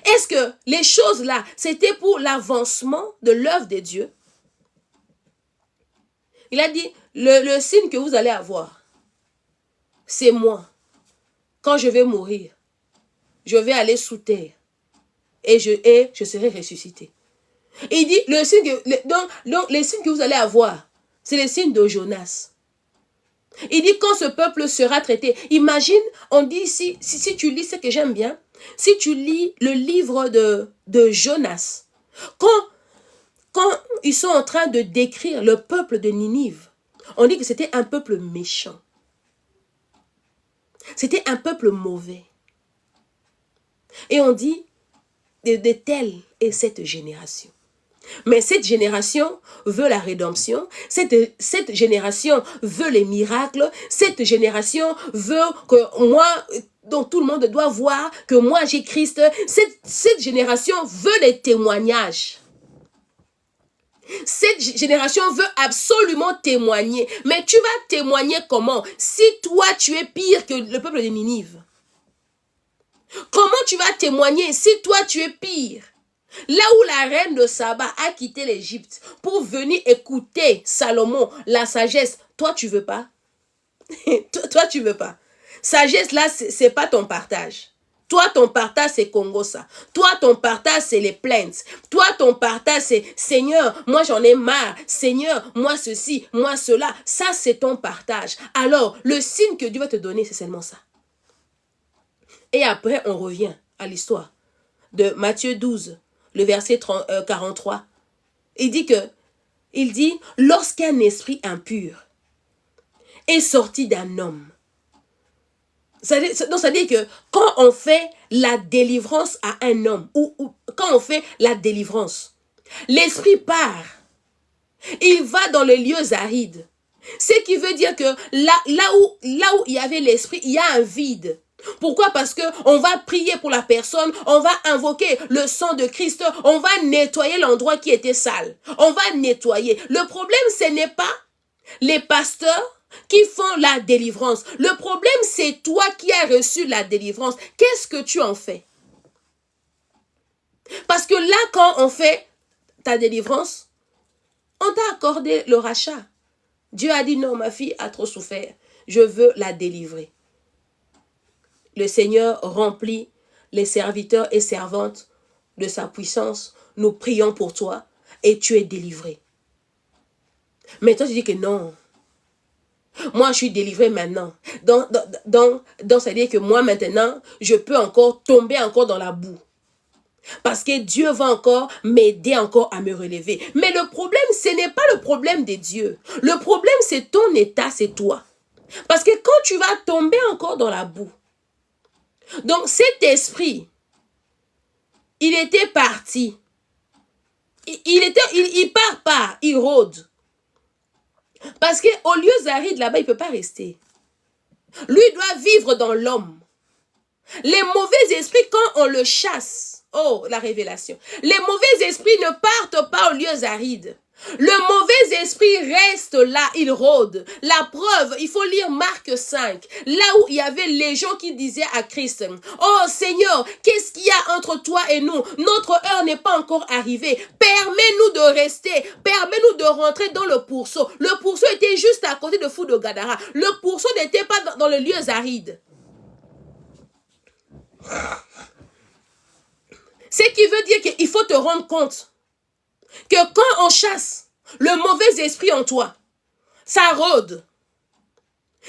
Est-ce que les choses là, c'était pour l'avancement de l'œuvre de Dieu? Il a dit, le signe que vous allez avoir, c'est moi. Quand je vais mourir, je vais aller sous terre et je serai ressuscité. Et il dit, les signes que vous allez avoir, c'est les signes de Jonas. Il dit, quand ce peuple sera traité, imagine, on dit ici, si tu lis ce que j'aime bien, si tu lis le livre de Jonas, quand ils sont en train de décrire le peuple de Ninive, on dit que c'était un peuple méchant. C'était un peuple mauvais. Et on dit, de telle est cette génération. Mais cette génération veut la rédemption, cette génération veut les miracles, cette génération veut que moi, dont tout le monde doit voir que moi j'ai Christ, cette génération veut les témoignages. Cette génération veut absolument témoigner. Mais tu vas témoigner comment? Si toi tu es pire que le peuple de Ninive. Comment tu vas témoigner si toi tu es pire? Là où la reine de Saba a quitté l'Égypte pour venir écouter Salomon, la sagesse, toi tu veux pas? Toi tu veux pas? Sagesse là, c'est pas ton partage. Toi, ton partage, c'est Congo, ça. Toi, ton partage, c'est les plaintes. Toi, ton partage, c'est Seigneur, moi, j'en ai marre. Seigneur, moi, ceci, moi, cela. Ça, c'est ton partage. Alors, le signe que Dieu va te donner, c'est seulement ça. Et après, on revient à l'histoire de Matthieu 12, le verset 43. Il dit, lorsqu'un esprit impur est sorti d'un homme, donc ça veut dire que quand on fait la délivrance à un homme, ou quand on fait la délivrance, l'esprit part, il va dans les lieux arides. Ce qui veut dire que là où il y avait l'esprit, il y a un vide. Pourquoi? Parce que on va prier pour la personne, on va invoquer le sang de Christ, on va nettoyer l'endroit qui était sale. On va nettoyer. Le problème, ce n'est pas les pasteurs qui font la délivrance. Le problème, c'est toi qui as reçu la délivrance. Qu'est-ce que tu en fais? Parce que là, quand on fait ta délivrance, on t'a accordé le rachat. Dieu a dit, non, ma fille a trop souffert. Je veux la délivrer. Le Seigneur remplit les serviteurs et servantes de sa puissance. Nous prions pour toi et tu es délivré. Mais toi, tu dis que non. Moi, je suis délivré maintenant. C'est-à-dire que moi, maintenant, je peux encore tomber encore dans la boue. Parce que Dieu va encore m'aider encore à me relever. Mais le problème, ce n'est pas le problème de Dieu. Le problème, c'est ton état, c'est toi. Parce que quand tu vas tomber encore dans la boue, donc cet esprit, il était parti. Il part pas, il rôde. Parce qu'au lieu d'aride là-bas, il ne peut pas rester. Lui doit vivre dans l'homme. Les mauvais esprits, quand on le chasse, oh, la révélation. Les mauvais esprits ne partent pas aux lieux arides. Le mauvais esprit reste là, il rôde. La preuve, il faut lire Marc 5, là où il y avait les gens qui disaient à Christ, oh Seigneur, qu'est-ce qu'il y a entre toi et nous? Notre heure n'est pas encore arrivée. Permets-nous de rester, permets-nous de rentrer dans le pourceau. Le pourceau était juste à côté de Fou de Gadara. Le pourceau n'était pas dans les lieux arides. Ce qui veut dire qu'il faut te rendre compte que quand on chasse le mauvais esprit en toi, ça rôde.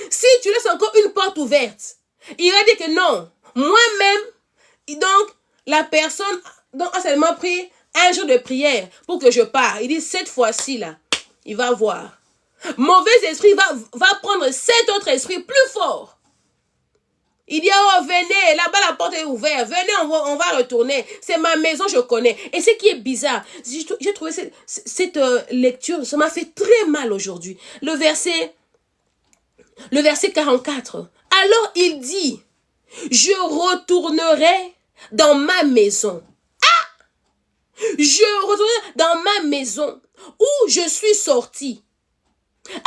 Si tu laisses encore une porte ouverte, il va dire que non, moi-même, donc la personne a seulement pris un jour de prière pour que je parte. Il dit cette fois-ci là, il va voir. Mauvais esprit va prendre 7 autres esprits plus forts. Il dit, oh, venez, là-bas la porte est ouverte, venez, on va retourner. C'est ma maison, je connais. Et ce qui est bizarre, j'ai trouvé cette lecture, ça m'a fait très mal aujourd'hui. Le verset 44. Alors il dit, je retournerai dans ma maison. Ah! Je retournerai dans ma maison où je suis sorti.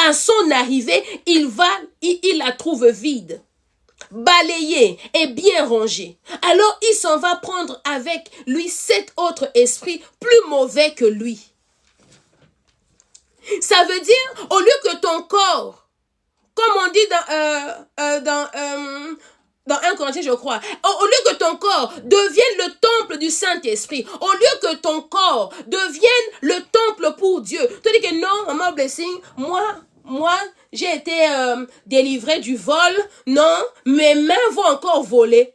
À son arrivée, il la trouve vide, balayé et bien rangé. Alors il s'en va prendre avec lui 7 autres esprits plus mauvais que lui. Ça veut dire, au lieu que ton corps, comme on dit dans 1 Corinthiens, je crois, au lieu que ton corps devienne le temple du Saint-Esprit, au lieu que ton corps devienne le temple pour Dieu, tu dis que non, Maman Blessing, moi, j'ai été délivré du vol, non, mes mains vont encore voler.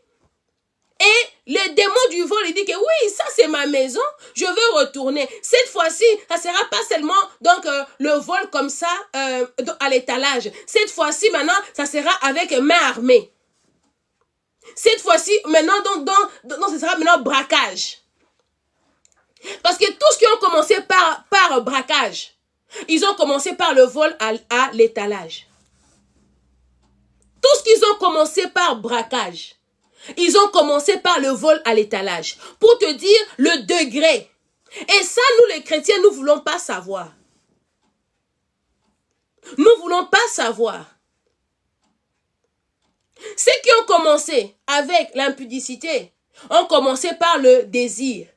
Et le démon du vol, il dit que oui, ça c'est ma maison, je veux retourner. Cette fois-ci, ça ne sera pas seulement donc, le vol comme ça à l'étalage. Cette fois-ci, maintenant, ça sera avec main armée. Cette fois-ci, maintenant, donc, ce sera maintenant braquage. Parce que tous qui ont commencé par braquage, ils ont commencé par le vol à l'étalage. Tous qu'ils ont commencé par braquage, ils ont commencé par le vol à l'étalage. Pour te dire le degré. Et ça, nous les chrétiens, nous ne voulons pas savoir. Nous ne voulons pas savoir. Ceux qui ont commencé avec l'impudicité ont commencé par le désir.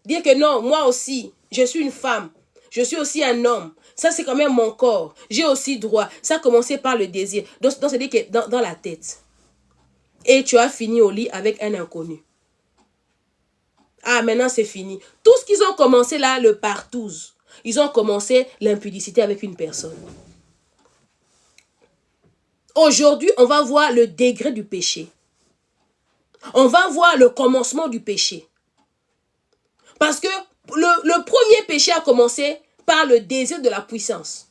Dire que non, moi aussi, je suis une femme. Je suis aussi un homme. Ça, c'est quand même mon corps. J'ai aussi droit. Ça a commencé par le désir. Donc c'est-à-dire que dans la tête. Et tu as fini au lit avec un inconnu. Ah, maintenant, c'est fini. Tout ce qu'ils ont commencé là, le partouze. Ils ont commencé l'impudicité avec une personne. Aujourd'hui, on va voir le degré du péché. On va voir le commencement du péché. Parce que le premier péché a commencé par le désir de la puissance.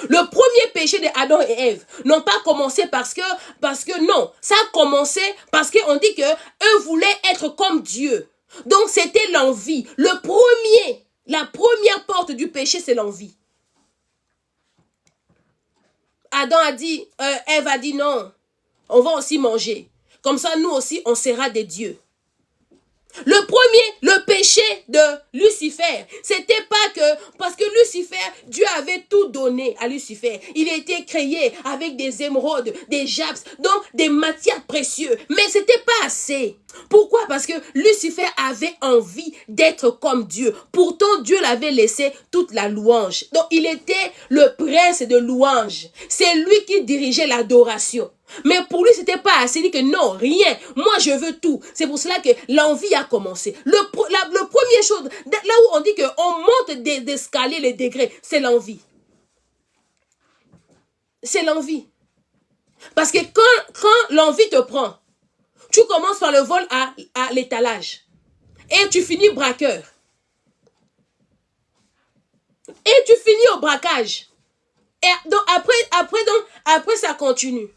Le premier péché de Adam et Ève n'ont pas commencé parce que non, ça a commencé parce qu'on dit que eux voulaient être comme Dieu. Donc c'était l'envie. La première porte du péché, c'est l'envie. Adam a dit, Ève a dit non, on va aussi manger. Comme ça, nous aussi, on sera des dieux. Le péché de Lucifer, c'était pas que, parce que Lucifer, Dieu avait tout donné à Lucifer. Il a été créé avec des émeraudes, des jaspes, donc des matières précieuses. Mais c'était pas assez. Pourquoi? Parce que Lucifer avait envie d'être comme Dieu. Pourtant, Dieu l'avait laissé toute la louange. Donc, il était le prince de louange. C'est lui qui dirigeait l'adoration. Mais pour lui, c'était pas assez. Il dit que non, rien. Moi, je veux tout. C'est pour cela que l'envie a commencé. Le premier chose, là où on dit qu'on monte d'escalier les degrés, c'est l'envie. c'est l'envie. Parce que quand l'envie te prend, tu commences par le vol à l'étalage. Et tu finis braqueur. Et tu finis au braquage. Et donc après ça continue.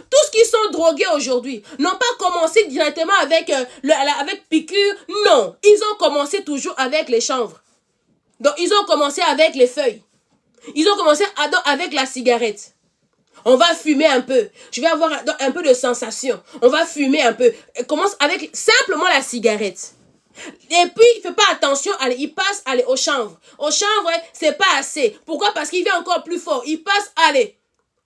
Tous qui sont drogués aujourd'hui n'ont pas commencé directement avec, avec piqûre. Non, ils ont commencé toujours avec les chanvres. Donc ils ont commencé avec les feuilles. Ils ont commencé avec la cigarette. On va fumer un peu. Je vais avoir un peu de sensation. On va fumer un peu. Et commence avec simplement la cigarette. Et puis, il ne fait pas attention, allez, il passe au chanvre. Au chanvre, c'est pas assez. Pourquoi? Parce qu'il vient encore plus fort. Il passe, allez,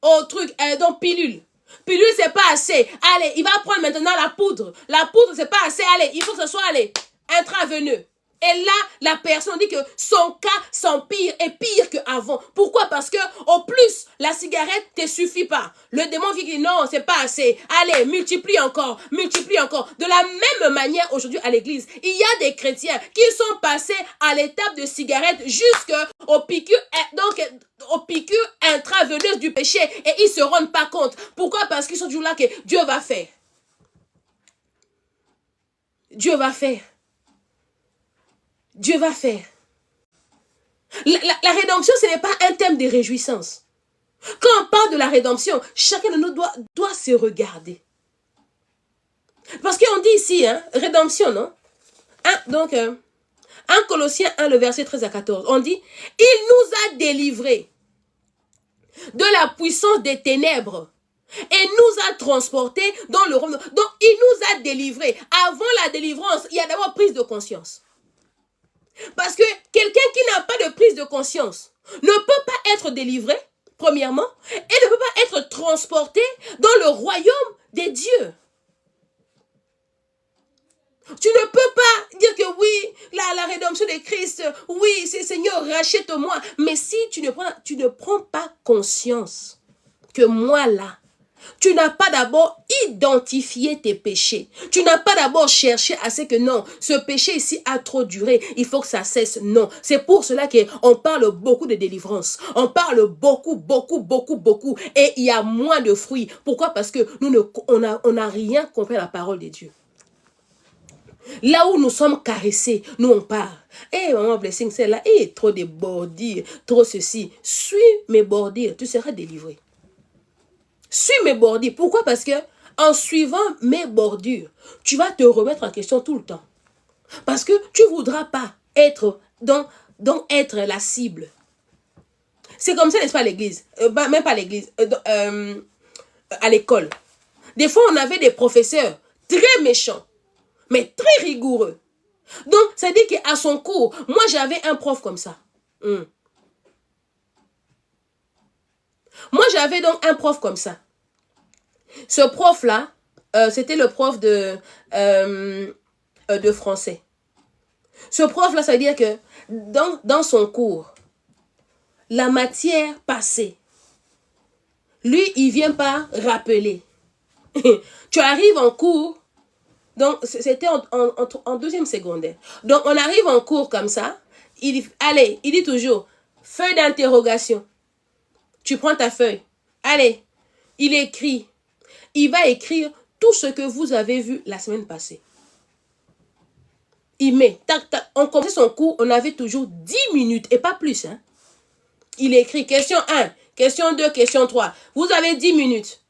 au truc, donc pilule. Pilule, c'est pas assez. Allez, il va prendre maintenant la poudre. La poudre, c'est pas assez. Allez, il faut que ce soit, allez, intraveineux. Et là, la personne dit que son cas s'empire et pire qu'avant. Pourquoi? Parce que au plus, la cigarette ne te suffit pas. Le démon vient dire non, c'est pas assez. Allez, multiplie encore, multiplie encore. De la même manière, aujourd'hui à l'église, il y a des chrétiens qui sont passés à l'étape de cigarette jusqu'aux piqûres, donc aux piqûres intraveineuses du péché et ils ne se rendent pas compte. Pourquoi? Parce qu'ils sont toujours là que Dieu va faire. Dieu va faire. Dieu va faire. La rédemption, ce n'est pas un thème de réjouissance. Quand on parle de la rédemption, chacun de nous doit se regarder. Parce qu'on dit ici, hein, rédemption, non? Donc, 1 Colossiens 1, le verset 13 à 14, on dit, il nous a délivrés de la puissance des ténèbres et nous a transportés dans le royaume. Donc, il nous a délivrés. Avant la délivrance, il y a d'abord prise de conscience. Parce que quelqu'un qui n'a pas de prise de conscience ne peut pas être délivré, premièrement, et ne peut pas être transporté dans le royaume des dieux. Tu ne peux pas dire que oui, la rédemption de Christ, oui, c'est Seigneur, rachète-moi. Mais si tu ne prends pas conscience que moi là, tu n'as pas d'abord identifié tes péchés. Tu n'as pas d'abord cherché à ce que non, ce péché ici a trop duré, il faut que ça cesse. Non, c'est pour cela qu'on parle beaucoup de délivrance. On parle beaucoup. Et il y a moins de fruits. Pourquoi? Parce que on n'a rien compris à la parole de Dieu. Là où nous sommes caressés, nous on part. Eh, maman blessing, c'est là. Eh, trop de bordures, trop ceci. Suis mes bordures, tu seras délivré. Suis mes bordures. Pourquoi? Parce que en suivant mes bordures, tu vas te remettre en question tout le temps. Parce que tu ne voudras pas être être la cible. C'est comme ça, n'est-ce pas, à l'église? Même pas à l'église. À l'école. Des fois, on avait des professeurs très méchants, mais très rigoureux. Donc, ça dit qu'à son cours, moi, j'avais un prof comme ça. Moi, j'avais donc un prof comme ça. Ce prof-là, c'était le prof de français. Ce prof-là, ça veut dire que dans son cours, la matière passée, lui, il ne vient pas rappeler. Tu arrives en cours, donc c'était en deuxième secondaire. Donc, on arrive en cours comme ça, il dit toujours, feuille d'interrogation. Tu prends ta feuille. Allez, il écrit. Il va écrire tout ce que vous avez vu la semaine passée. Il met, tac, tac. On commençait son cours, on avait toujours 10 minutes et pas plus. Hein. Il écrit question 1, question 2, question 3. Vous avez 10 minutes.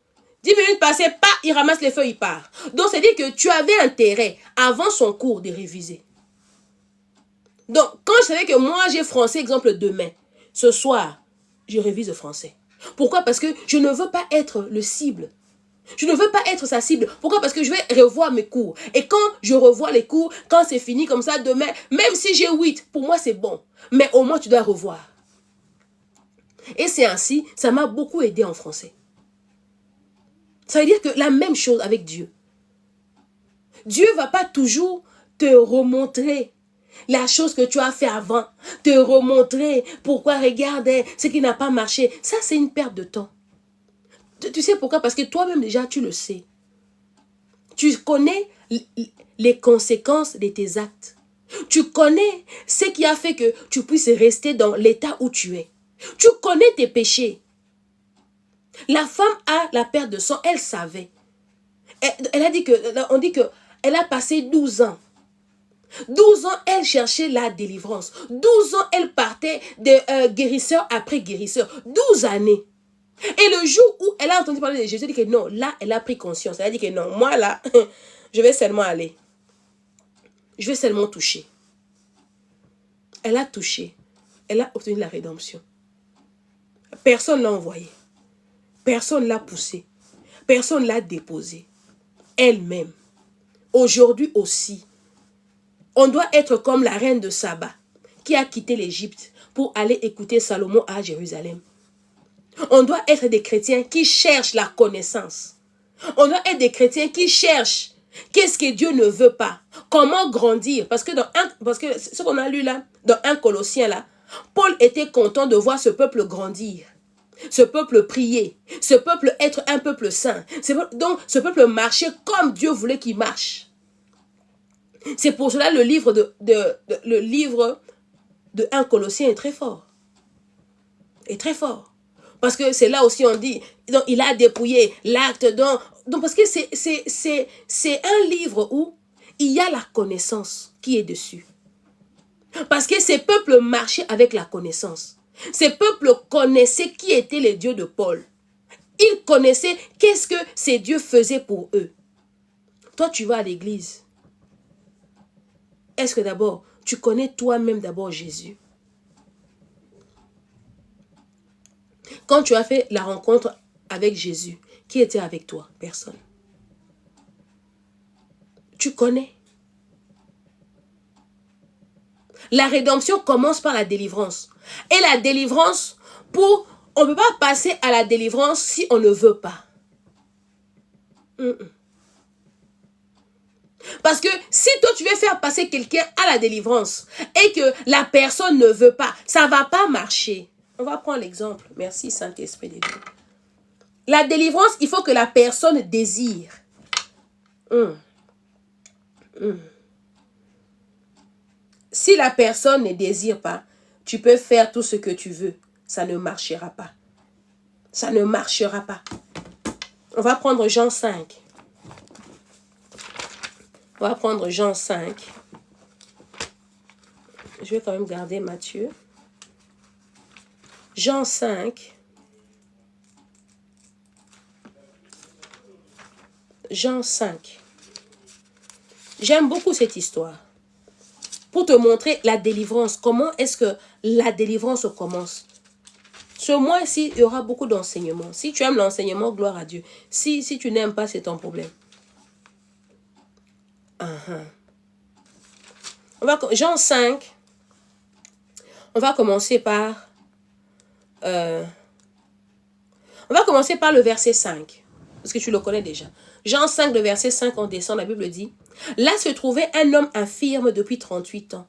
10 minutes passées, pas, il ramasse les feuilles, il part. Donc, c'est-à-dire que tu avais intérêt, avant son cours, de réviser. Donc, quand je savais que moi, j'ai français, exemple, demain, ce soir, je révise le français. Pourquoi? Parce que je ne veux pas être le cible. Je ne veux pas être sa cible. Pourquoi? Parce que je vais revoir mes cours. Et quand je revois les cours, quand c'est fini comme ça, demain, même si j'ai 8, pour moi c'est bon. Mais au moins tu dois revoir. Et c'est ainsi, ça m'a beaucoup aidé en français. Ça veut dire que la même chose avec Dieu. Dieu ne va pas toujours te remontrer la chose que tu as fait avant. Te remontrer pourquoi, regarde, ce qui n'a pas marché. Ça, c'est une perte de temps. Tu sais pourquoi? Parce que toi-même déjà, tu le sais. Tu connais les conséquences de tes actes. Tu connais ce qui a fait que tu puisses rester dans l'état où tu es. Tu connais tes péchés. La femme a la perte de sang, elle savait. Elle a dit que, on dit que elle a passé 12 ans. 12 ans, elle cherchait la délivrance. 12 ans, elle partait de guérisseur après guérisseur. 12 années. Et le jour où elle a entendu parler de Jésus, elle a dit que non, là, elle a pris conscience. Elle a dit que non, moi là, je vais seulement aller. Je vais seulement toucher. Elle a touché. Elle a obtenu la rédemption. Personne ne l'a envoyé. Personne ne l'a poussé. Personne ne l'a déposé. Elle-même. Aujourd'hui aussi. On doit être comme la reine de Saba qui a quitté l'Égypte pour aller écouter Salomon à Jérusalem. On doit être des chrétiens qui cherchent la connaissance. On doit être des chrétiens qui cherchent qu'est-ce que Dieu ne veut pas. Comment grandir. Parce que ce qu'on a lu là, dans 1 Colossiens là, Paul était content de voir ce peuple grandir. Ce peuple prier. Ce peuple être un peuple saint. Donc ce peuple marcher comme Dieu voulait qu'il marche. C'est pour cela le livre de 1 Colossiens est très fort. Est très fort. Parce que c'est là aussi on dit, donc il a dépouillé l'acte donc parce que c'est un livre où il y a la connaissance qui est dessus. Parce que ces peuples marchaient avec la connaissance. Ces peuples connaissaient qui étaient les dieux de Paul. Ils connaissaient qu'est-ce que ces dieux faisaient pour eux. Toi, tu vas à l'église. Est-ce que d'abord, tu connais toi-même d'abord Jésus? Quand tu as fait la rencontre avec Jésus, qui était avec toi? Personne. Tu connais. La rédemption commence par la délivrance. Et la délivrance, on ne peut pas passer à la délivrance si on ne veut pas. Parce que si toi tu veux faire passer quelqu'un à la délivrance et que la personne ne veut pas, ça ne va pas marcher. On va prendre l'exemple. Merci Saint-Esprit de Dieu. La délivrance, il faut que la personne désire. Si la personne ne désire pas, tu peux faire tout ce que tu veux. Ça ne marchera pas. Ça ne marchera pas. On va prendre Jean 5. On va prendre Jean 5. Je vais quand même garder Matthieu. Jean 5. Jean 5. J'aime beaucoup cette histoire. Pour te montrer la délivrance. Comment est-ce que la délivrance commence? Ce mois-ci, il y aura beaucoup d'enseignements. Si tu aimes l'enseignement, gloire à Dieu. Si tu n'aimes pas, c'est ton problème. Jean 5. On va commencer par... on va commencer par le verset 5. Parce que tu le connais déjà. Jean 5, le verset 5, on descend, la Bible dit... Là se trouvait un homme infirme depuis 38 ans.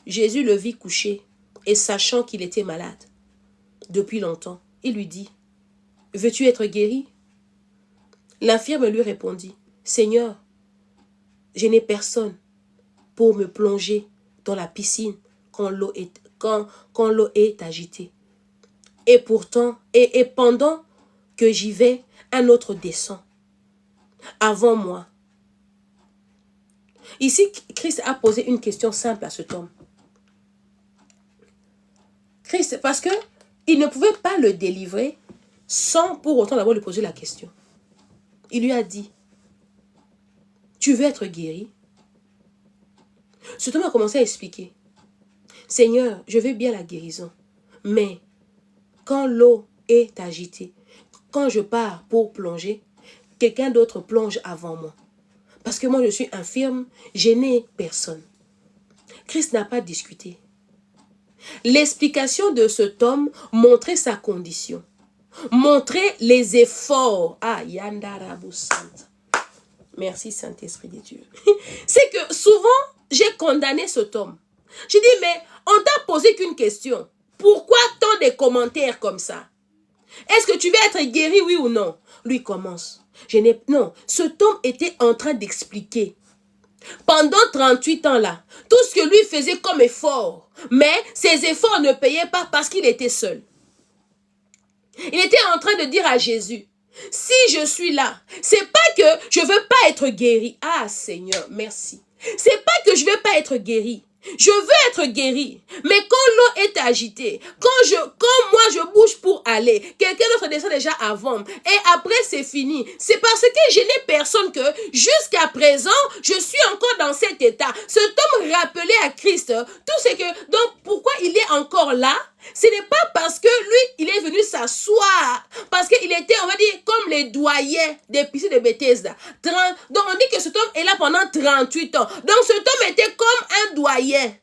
Jésus le vit couché et sachant qu'il était malade depuis longtemps, il lui dit, « Veux-tu être guéri ?» L'infirme lui répondit, « Seigneur, je n'ai personne pour me plonger dans la piscine quand l'eau est agitée. Et pourtant, et pendant que j'y vais, un autre descend avant moi. » Ici, Christ a posé une question simple à cet homme. Christ, parce que il ne pouvait pas le délivrer sans pour autant d'abord lui poser la question. Il lui a dit, tu veux être guéri? Cet homme a commencé à expliquer. Seigneur, je veux bien la guérison, mais quand l'eau est agitée, quand je pars pour plonger, quelqu'un d'autre plonge avant moi. Parce que moi, je suis infirme, je n'ai personne. Christ n'a pas discuté. L'explication de cet homme montrait sa condition. Montrait les efforts. Ah, Yandarabu Santa. Merci Saint-Esprit de Dieu. C'est que souvent, j'ai condamné cet homme. J'ai dit, mais on t'a posé qu'une question. Pourquoi tant de commentaires comme ça? Est-ce que tu veux être guéri, oui ou non? Lui commence. Non, cet homme était en train d'expliquer. Pendant 38 ans là, tout ce que lui faisait comme effort, mais ses efforts ne payaient pas parce qu'il était seul. Il était en train de dire à Jésus, si je suis là, c'est pas que je veux pas être guéri. Ah Seigneur, merci. C'est pas que je veux pas être guéri. Je veux être guéri. Mais quand l'eau est agitée, quand moi je bouge pour aller, quelqu'un d'autre descend déjà avant. Et après c'est fini. C'est parce que je n'ai personne que jusqu'à présent, je suis encore dans cet état. Cet homme rappelait à Christ tout ce que... Donc pourquoi il est encore là? Ce n'est pas parce que lui, il est venu s'asseoir. Parce qu'il était, on va dire, comme les doyens des piscines de Bethesda. Donc on dit que cet homme est là pendant 38 ans. Donc cet homme était comme un doyen.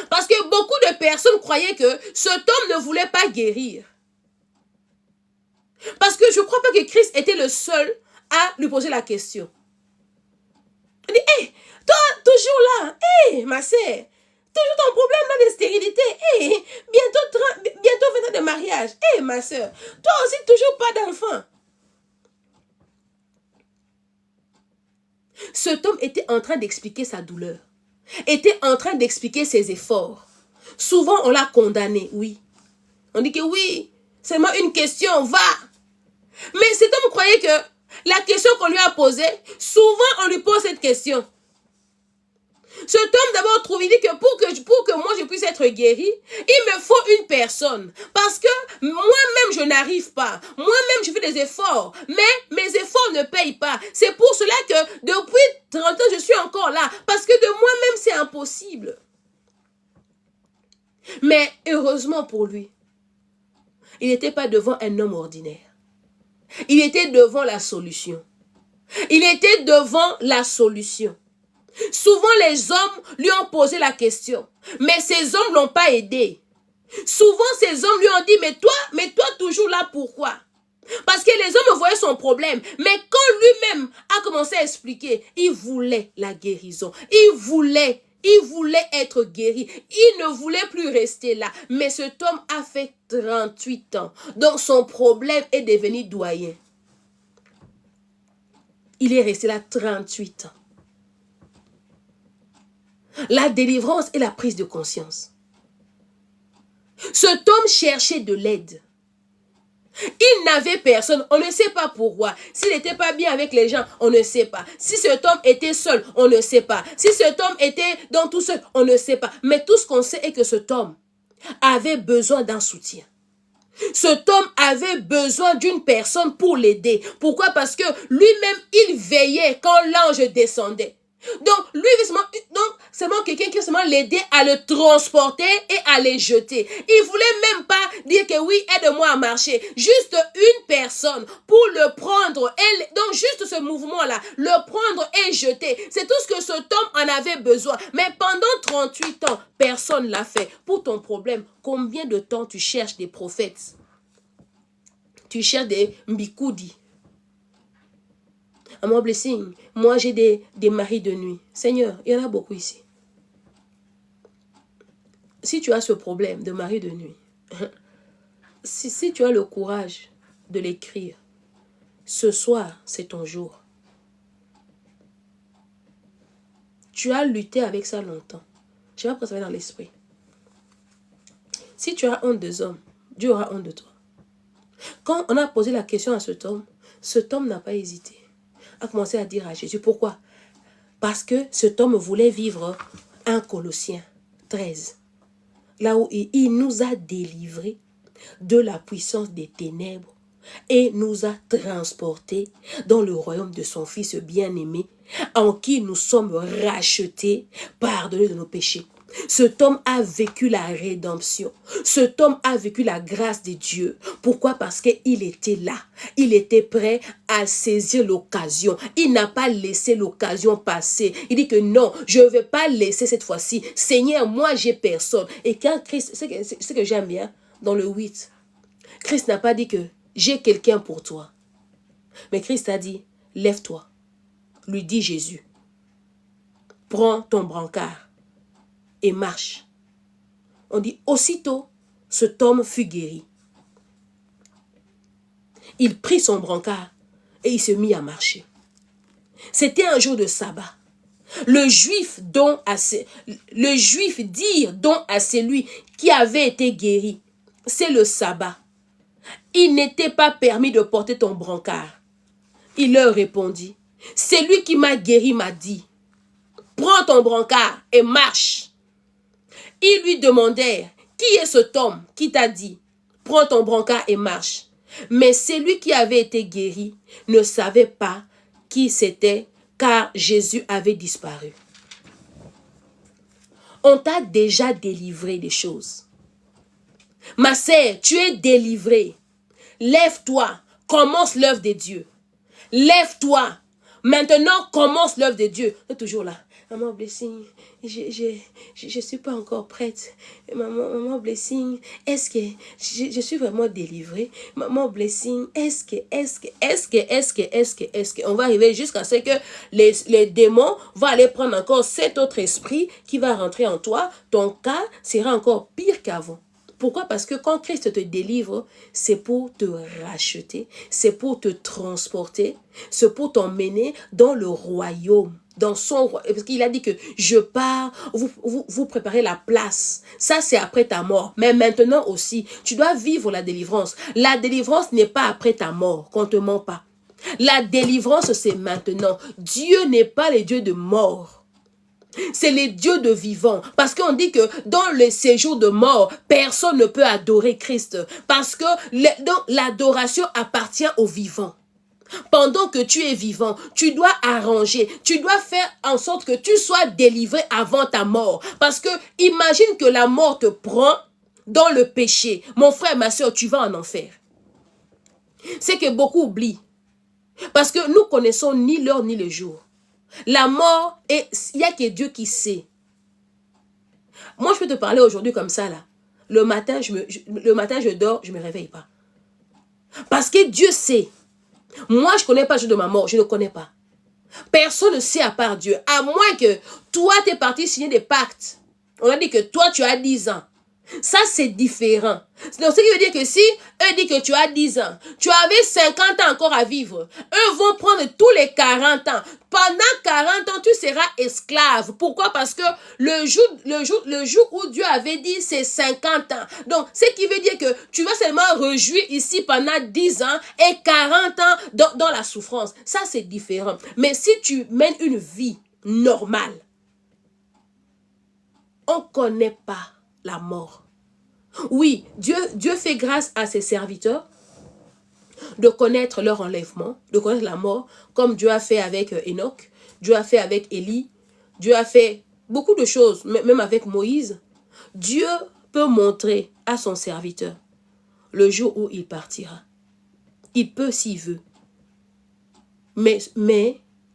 Parce que beaucoup de personnes croyaient que cet homme ne voulait pas guérir. Parce que je ne crois pas que Christ était le seul à lui poser la question. Il dit, hé, toi, toujours là, hé, ma sœur, toujours ton problème là de stérilité, hé, bientôt 20 ans de mariage, hé, ma sœur, toi aussi toujours pas d'enfant. Cet homme était en train d'expliquer sa douleur, était en train d'expliquer ses efforts. Souvent, on l'a condamné, oui. On dit que oui, c'est seulement une question, va. Mais cet homme croyait que la question qu'on lui a posée, souvent on lui pose cette question. Cet homme d'abord trouve, il dit que pour que moi je puisse être guéri, il me faut une personne. Parce que moi-même je n'arrive pas. Moi-même je fais des efforts. Mais mes efforts ne payent pas. C'est pour cela que depuis 30 ans je suis encore là. Parce que de moi-même c'est impossible. Mais heureusement pour lui, il n'était pas devant un homme ordinaire. Il était devant la solution. Il était devant la solution. Souvent, les hommes lui ont posé la question. Mais ces hommes ne l'ont pas aidé. Souvent, ces hommes lui ont dit, mais toi toujours là, pourquoi? Parce que les hommes voyaient son problème. Mais quand lui-même a commencé à expliquer, il voulait la guérison. Il voulait être guéri. Il ne voulait plus rester là. Mais cet homme a fait 38 ans. Donc, son problème est devenu doyen. Il est resté là 38 ans. La délivrance et la prise de conscience. Cet homme cherchait de l'aide. Il n'avait personne, on ne sait pas pourquoi. S'il n'était pas bien avec les gens, on ne sait pas. Si cet homme était seul, on ne sait pas. Si cet homme était dans tout seul, on ne sait pas. Mais tout ce qu'on sait est que cet homme avait besoin d'un soutien. Cet homme avait besoin d'une personne pour l'aider. Pourquoi? Parce que lui-même, il veillait quand l'ange descendait. Donc, lui, seulement quelqu'un qui seulement l'aider à le transporter et à les jeter. Il voulait même pas dire que oui, aide-moi à marcher. Juste une personne pour le prendre. Donc, juste ce mouvement-là, le prendre et jeter. C'est tout ce que cet homme en avait besoin. Mais pendant 38 ans, personne ne l'a fait. Pour ton problème, combien de temps tu cherches des prophètes? Tu cherches des mbikoudi. À mon blessing, moi j'ai des maris de nuit. Seigneur, il y en a beaucoup ici. Si tu as ce problème de mari de nuit, si tu as le courage de l'écrire, ce soir, c'est ton jour. Tu as lutté avec ça longtemps. Je vais pas ça dans l'esprit. Si tu as honte des hommes, Dieu aura honte de toi. Quand on a posé la question à cet homme n'a pas hésité. A commencé à dire à Jésus. Pourquoi? Parce que cet homme voulait vivre 1 Colossiens 13. Là où il nous a délivrés de la puissance des ténèbres et nous a transportés dans le royaume de son Fils bien-aimé, en qui nous sommes rachetés, pardonnés de nos péchés. Cet homme a vécu la rédemption. Cet homme a vécu la grâce de Dieu. Pourquoi? Parce qu'il était là. Il était prêt à saisir l'occasion. Il n'a pas laissé l'occasion passer. Il dit que non, je ne vais pas laisser cette fois-ci. Seigneur, moi, j'ai personne. Et quand Christ, c'est ce que j'aime bien, dans le 8, Christ n'a pas dit que j'ai quelqu'un pour toi. Mais Christ a dit, lève-toi. Lui dit Jésus, prends ton brancard et marche. On dit, aussitôt, cet homme fut guéri. Il prit son brancard et il se mit à marcher. C'était un jour de sabbat. Le juif dit donc à celui qui avait été guéri, c'est le sabbat. Il n'était pas permis de porter ton brancard. Il leur répondit, c'est lui qui m'a guéri m'a dit, prends ton brancard et marche. Ils lui demandèrent, qui est cet homme qui t'a dit, prends ton brancard et marche. Mais celui qui avait été guéri ne savait pas qui c'était, car Jésus avait disparu. On t'a déjà délivré des choses. Ma sœur, tu es délivrée. Lève-toi, commence l'œuvre de Dieu. Lève-toi. Maintenant, commence l'œuvre de Dieu. Tu es toujours là. Maman Blessing, je suis pas encore prête. Maman Blessing, est-ce que je suis vraiment délivrée? Maman Blessing, est-ce que on va arriver jusqu'à ce que les démons vont aller prendre encore cet autre esprit qui va rentrer en toi. Ton cas sera encore pire qu'avant. Pourquoi? Parce que quand Christ te délivre, c'est pour te racheter, c'est pour te transporter, c'est pour t'emmener dans le royaume. Dans son royaume. Parce qu'il a dit que je pars, vous préparez la place. Ça, c'est après ta mort. Mais maintenant aussi, tu dois vivre la délivrance. La délivrance n'est pas après ta mort, qu'on ne te ment pas. La délivrance, c'est maintenant. Dieu n'est pas le Dieu de mort. C'est les dieux de vivants. Parce qu'on dit que dans le séjour de mort, personne ne peut adorer Christ. Parce que l'adoration appartient aux vivants. Pendant que tu es vivant, tu dois arranger, tu dois faire en sorte que tu sois délivré avant ta mort. Parce que imagine que la mort te prend dans le péché. Mon frère, ma soeur, tu vas en enfer. C'est que beaucoup oublient. Parce que nous connaissons ni l'heure ni le jour. La mort, il n'y a que Dieu qui sait. Moi, je peux te parler aujourd'hui comme ça, là. Le matin, je dors, je ne me réveille pas. Parce que Dieu sait. Moi, je ne connais pas le jour de ma mort, je ne connais pas. Personne ne sait à part Dieu. À moins que toi, tu es parti signer des pactes. On a dit que toi, tu as 10 ans. Ça, c'est différent. Donc, ce qui veut dire que si eux disent que tu as 10 ans, tu avais 50 ans encore à vivre, eux vont prendre tous les 40 ans. Pendant 40 ans, tu seras esclave. Pourquoi? Parce que le jour où Dieu avait dit, c'est 50 ans. Donc, ce qui veut dire que tu vas seulement réjouir ici pendant 10 ans et 40 ans dans la souffrance. Ça, c'est différent. Mais si tu mènes une vie normale, on ne connaît pas la mort. Oui, Dieu fait grâce à ses serviteurs de connaître leur enlèvement, de connaître la mort, comme Dieu a fait avec Enoch, Dieu a fait avec Élie, Dieu a fait beaucoup de choses, même avec Moïse. Dieu peut montrer à son serviteur le jour où il partira. Il peut s'il veut. Mais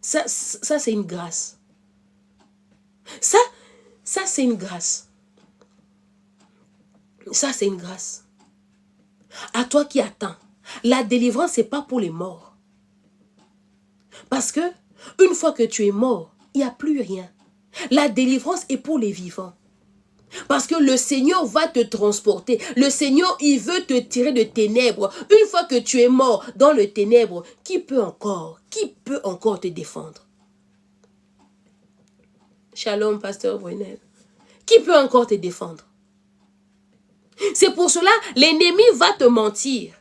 ça c'est une grâce. Ça c'est une grâce. Ça, c'est une grâce. À toi qui attends. La délivrance, ce n'est pas pour les morts. Parce que, une fois que tu es mort, il n'y a plus rien. La délivrance est pour les vivants. Parce que le Seigneur va te transporter. Le Seigneur, il veut te tirer de ténèbres. Une fois que tu es mort dans le ténèbre, qui peut encore te défendre? Shalom, pasteur Brunel. Qui peut encore te défendre? C'est pour cela, l'ennemi va te mentir.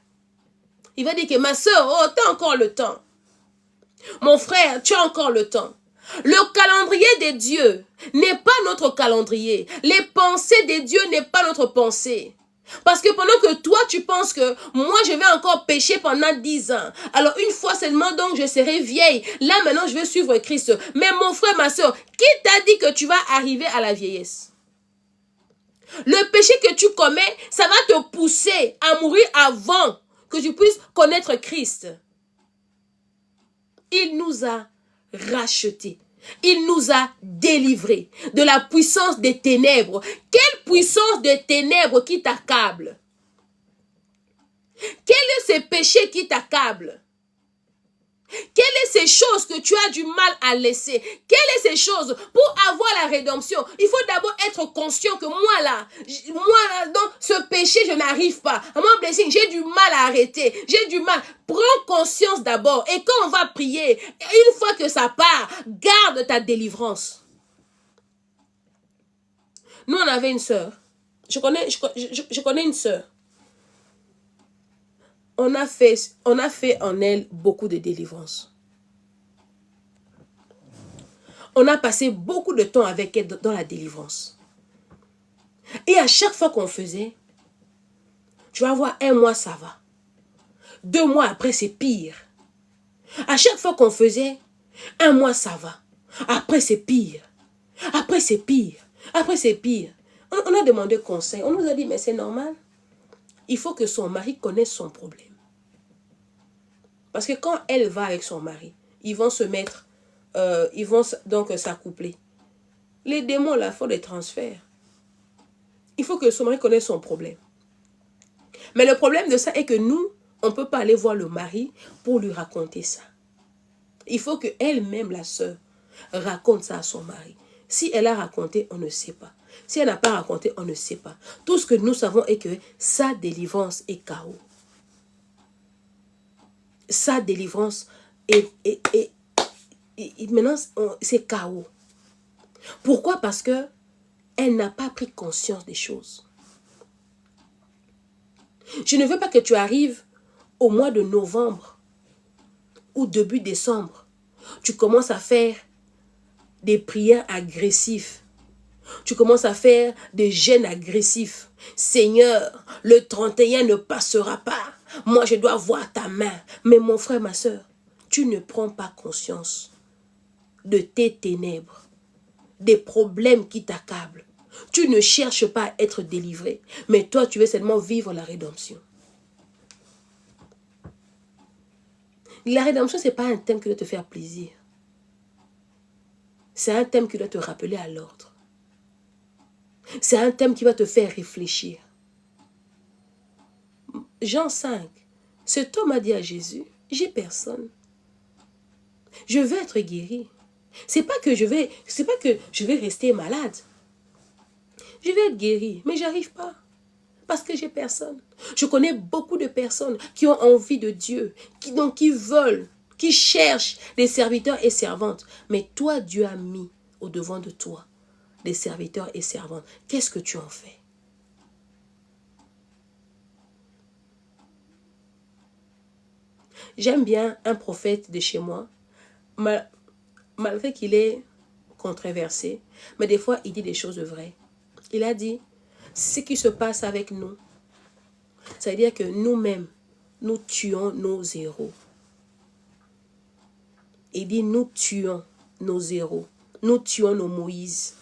Il va dire que ma soeur, oh, tu as encore le temps. Mon frère, tu as encore le temps. Le calendrier de Dieu n'est pas notre calendrier. Les pensées de Dieu n'est pas notre pensée. Parce que pendant que toi, tu penses que moi, je vais encore pécher pendant 10 ans. Alors, une fois seulement, donc, je serai vieille. Là, maintenant, je vais suivre Christ. Mais mon frère, ma soeur, qui t'a dit que tu vas arriver à la vieillesse? Le péché que tu commets, ça va te pousser à mourir avant que tu puisses connaître Christ. Il nous a rachetés. Il nous a délivrés de la puissance des ténèbres. Quelle puissance des ténèbres qui t'accable? Quels sont ces péchés qui t'accablent? Quelles sont ces choses que tu as du mal à laisser? Quelles sont ces choses pour avoir la rédemption? Il faut d'abord être conscient que moi là, dans ce péché, je n'arrive pas. À mon blessing, j'ai du mal à arrêter. J'ai du mal. Prends conscience d'abord. Et quand on va prier, une fois que ça part, garde ta délivrance. Nous, on avait une sœur. Je connais une sœur. on a fait en elle beaucoup de délivrance. On a passé beaucoup de temps avec elle dans la délivrance. Et à chaque fois qu'on faisait, tu vas voir, 1 mois, ça va. 2 mois après, c'est pire. À chaque fois qu'on faisait, 1 mois, ça va. Après, c'est pire. Après, c'est pire. Après, c'est pire. On a demandé conseil. On nous a dit, mais c'est normal. Il faut que son mari connaisse son problème. Parce que quand elle va avec son mari, ils vont se mettre, ils vont donc s'accoupler. Les démons, là, font des transferts. Il faut que son mari connaisse son problème. Mais le problème de ça est que nous, on ne peut pas aller voir le mari pour lui raconter ça. Il faut qu'elle-même, la sœur, raconte ça à son mari. Si elle a raconté, on ne sait pas. Si elle n'a pas raconté, on ne sait pas. Tout ce que nous savons est que sa délivrance est chaos. Sa délivrance est maintenant, c'est chaos. Pourquoi? Parce que elle n'a pas pris conscience des choses. Je ne veux pas que tu arrives au mois de novembre ou début décembre. Tu commences à faire des prières agressives. Tu commences à faire des jeûnes agressifs. Seigneur, le 31 ne passera pas. Moi, je dois voir ta main. Mais mon frère, ma soeur, tu ne prends pas conscience de tes ténèbres, des problèmes qui t'accablent. Tu ne cherches pas à être délivré, mais toi, tu veux seulement vivre la rédemption. La rédemption, ce n'est pas un thème qui doit te faire plaisir. C'est un thème qui doit te rappeler à l'ordre. C'est un thème qui va te faire réfléchir. Jean 5, cet homme a dit à Jésus, j'ai personne. Je veux être guéri. C'est pas que je vais rester malade. Je vais être guéri, mais j'arrive pas. Parce que j'ai personne. Je connais beaucoup de personnes qui ont envie de Dieu, qui veulent, qui cherchent des serviteurs et servantes. Mais toi, Dieu a mis au devant de toi des serviteurs et servantes. Qu'est-ce que tu en fais? J'aime bien un prophète de chez moi, malgré qu'il est controversé, mais des fois, il dit des choses vraies. Il a dit, ce qui se passe avec nous, ça veut dire que nous-mêmes, nous tuons nos héros. Il dit, nous tuons nos héros. Nous tuons nos Moïse.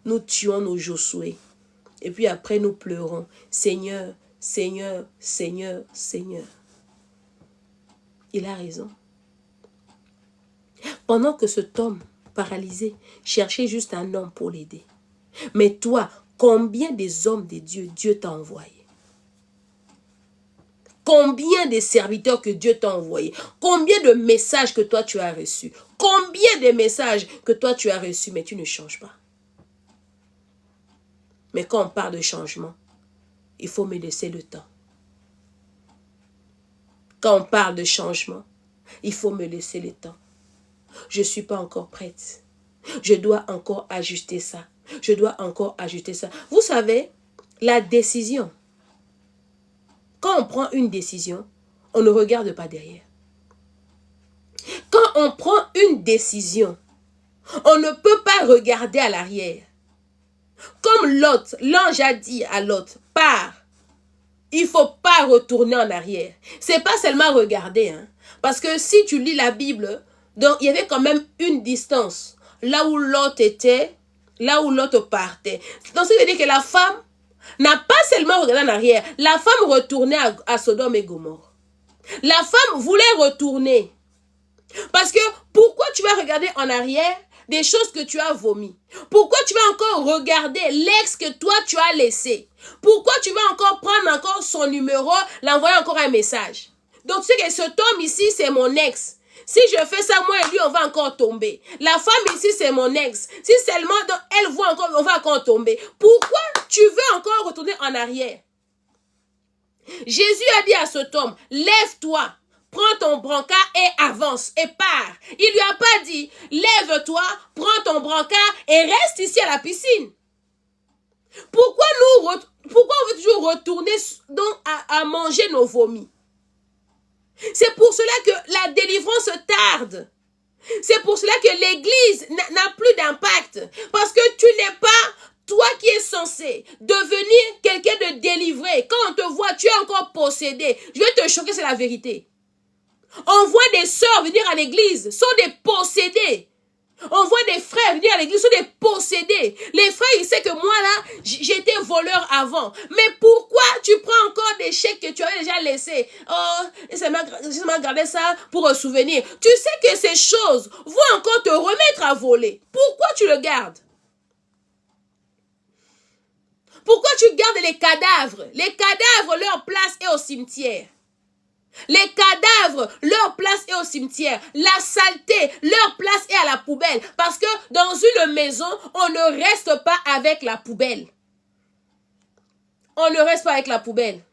Nous tuons nos Josué. Et puis après, nous pleurons. Seigneur, Seigneur, Seigneur, Seigneur. Il a raison. Pendant que cet homme paralysé cherchait juste un homme pour l'aider. Mais toi, combien des hommes de Dieu, Dieu t'a envoyé? Combien de serviteurs que Dieu t'a envoyé? Combien de messages que toi tu as reçus? Combien de messages que toi tu as reçus, mais tu ne changes pas? Mais quand on parle de changement, il faut me laisser le temps. Quand on parle de changement, il faut me laisser le temps. Je ne suis pas encore prête. Je dois encore ajuster ça. Je dois encore ajuster ça. Vous savez, la décision, quand on prend une décision, on ne regarde pas derrière. Quand on prend une décision, on ne peut pas regarder à l'arrière. Comme Lot, l'ange a dit à Lot, pars. Il ne faut pas retourner en arrière. Ce n'est pas seulement regarder. Hein. Parce que si tu lis la Bible, donc il y avait quand même une distance. Là où Lot était, là où Lot partait. Donc ça veut dire que la femme n'a pas seulement regardé en arrière. La femme retournait à Sodome et Gomorrhe. La femme voulait retourner. Parce que pourquoi tu vas regarder en arrière des choses que tu as vomies? Pourquoi tu vas encore regarder l'ex que toi tu as laissé? Pourquoi tu vas encore prendre encore son numéro, l'envoyer encore un message? Donc tu sais que cet homme ici c'est mon ex. Si je fais ça, moi et lui, on va encore tomber. La femme ici, c'est mon ex. Si seulement donc, elle voit encore, on va encore tomber. Pourquoi tu veux encore retourner en arrière? Jésus a dit à cet homme, lève-toi, prends ton brancard et avance et pars. Il lui a pas dit, lève-toi, prends ton brancard et reste ici à la piscine. Pourquoi on veut toujours retourner donc à manger nos vomis? C'est pour cela que la délivrance tarde. C'est pour cela que l'Église n'a plus d'impact. Parce que tu n'es pas toi qui es censé devenir quelqu'un de délivré. Quand on te voit, tu es encore possédé. Je vais te choquer, c'est la vérité. On voit des sœurs venir à l'église, sont des possédés. On voit des frères venir à l'église, sont des possédés. Les frères, ils savent que moi là, j'étais voleur avant. Mais pourquoi tu prends encore des chèques que tu avais déjà laissés? Oh, ça m'a gardé ça pour un souvenir. Tu sais que ces choses vont encore te remettre à voler. Pourquoi tu le gardes? Pourquoi tu gardes les cadavres? Les cadavres, leur place est au cimetière. Les cadavres, leur place est au cimetière. La saleté, leur place est à la poubelle. Parce que dans une maison, on ne reste pas avec la poubelle. On ne reste pas avec la poubelle.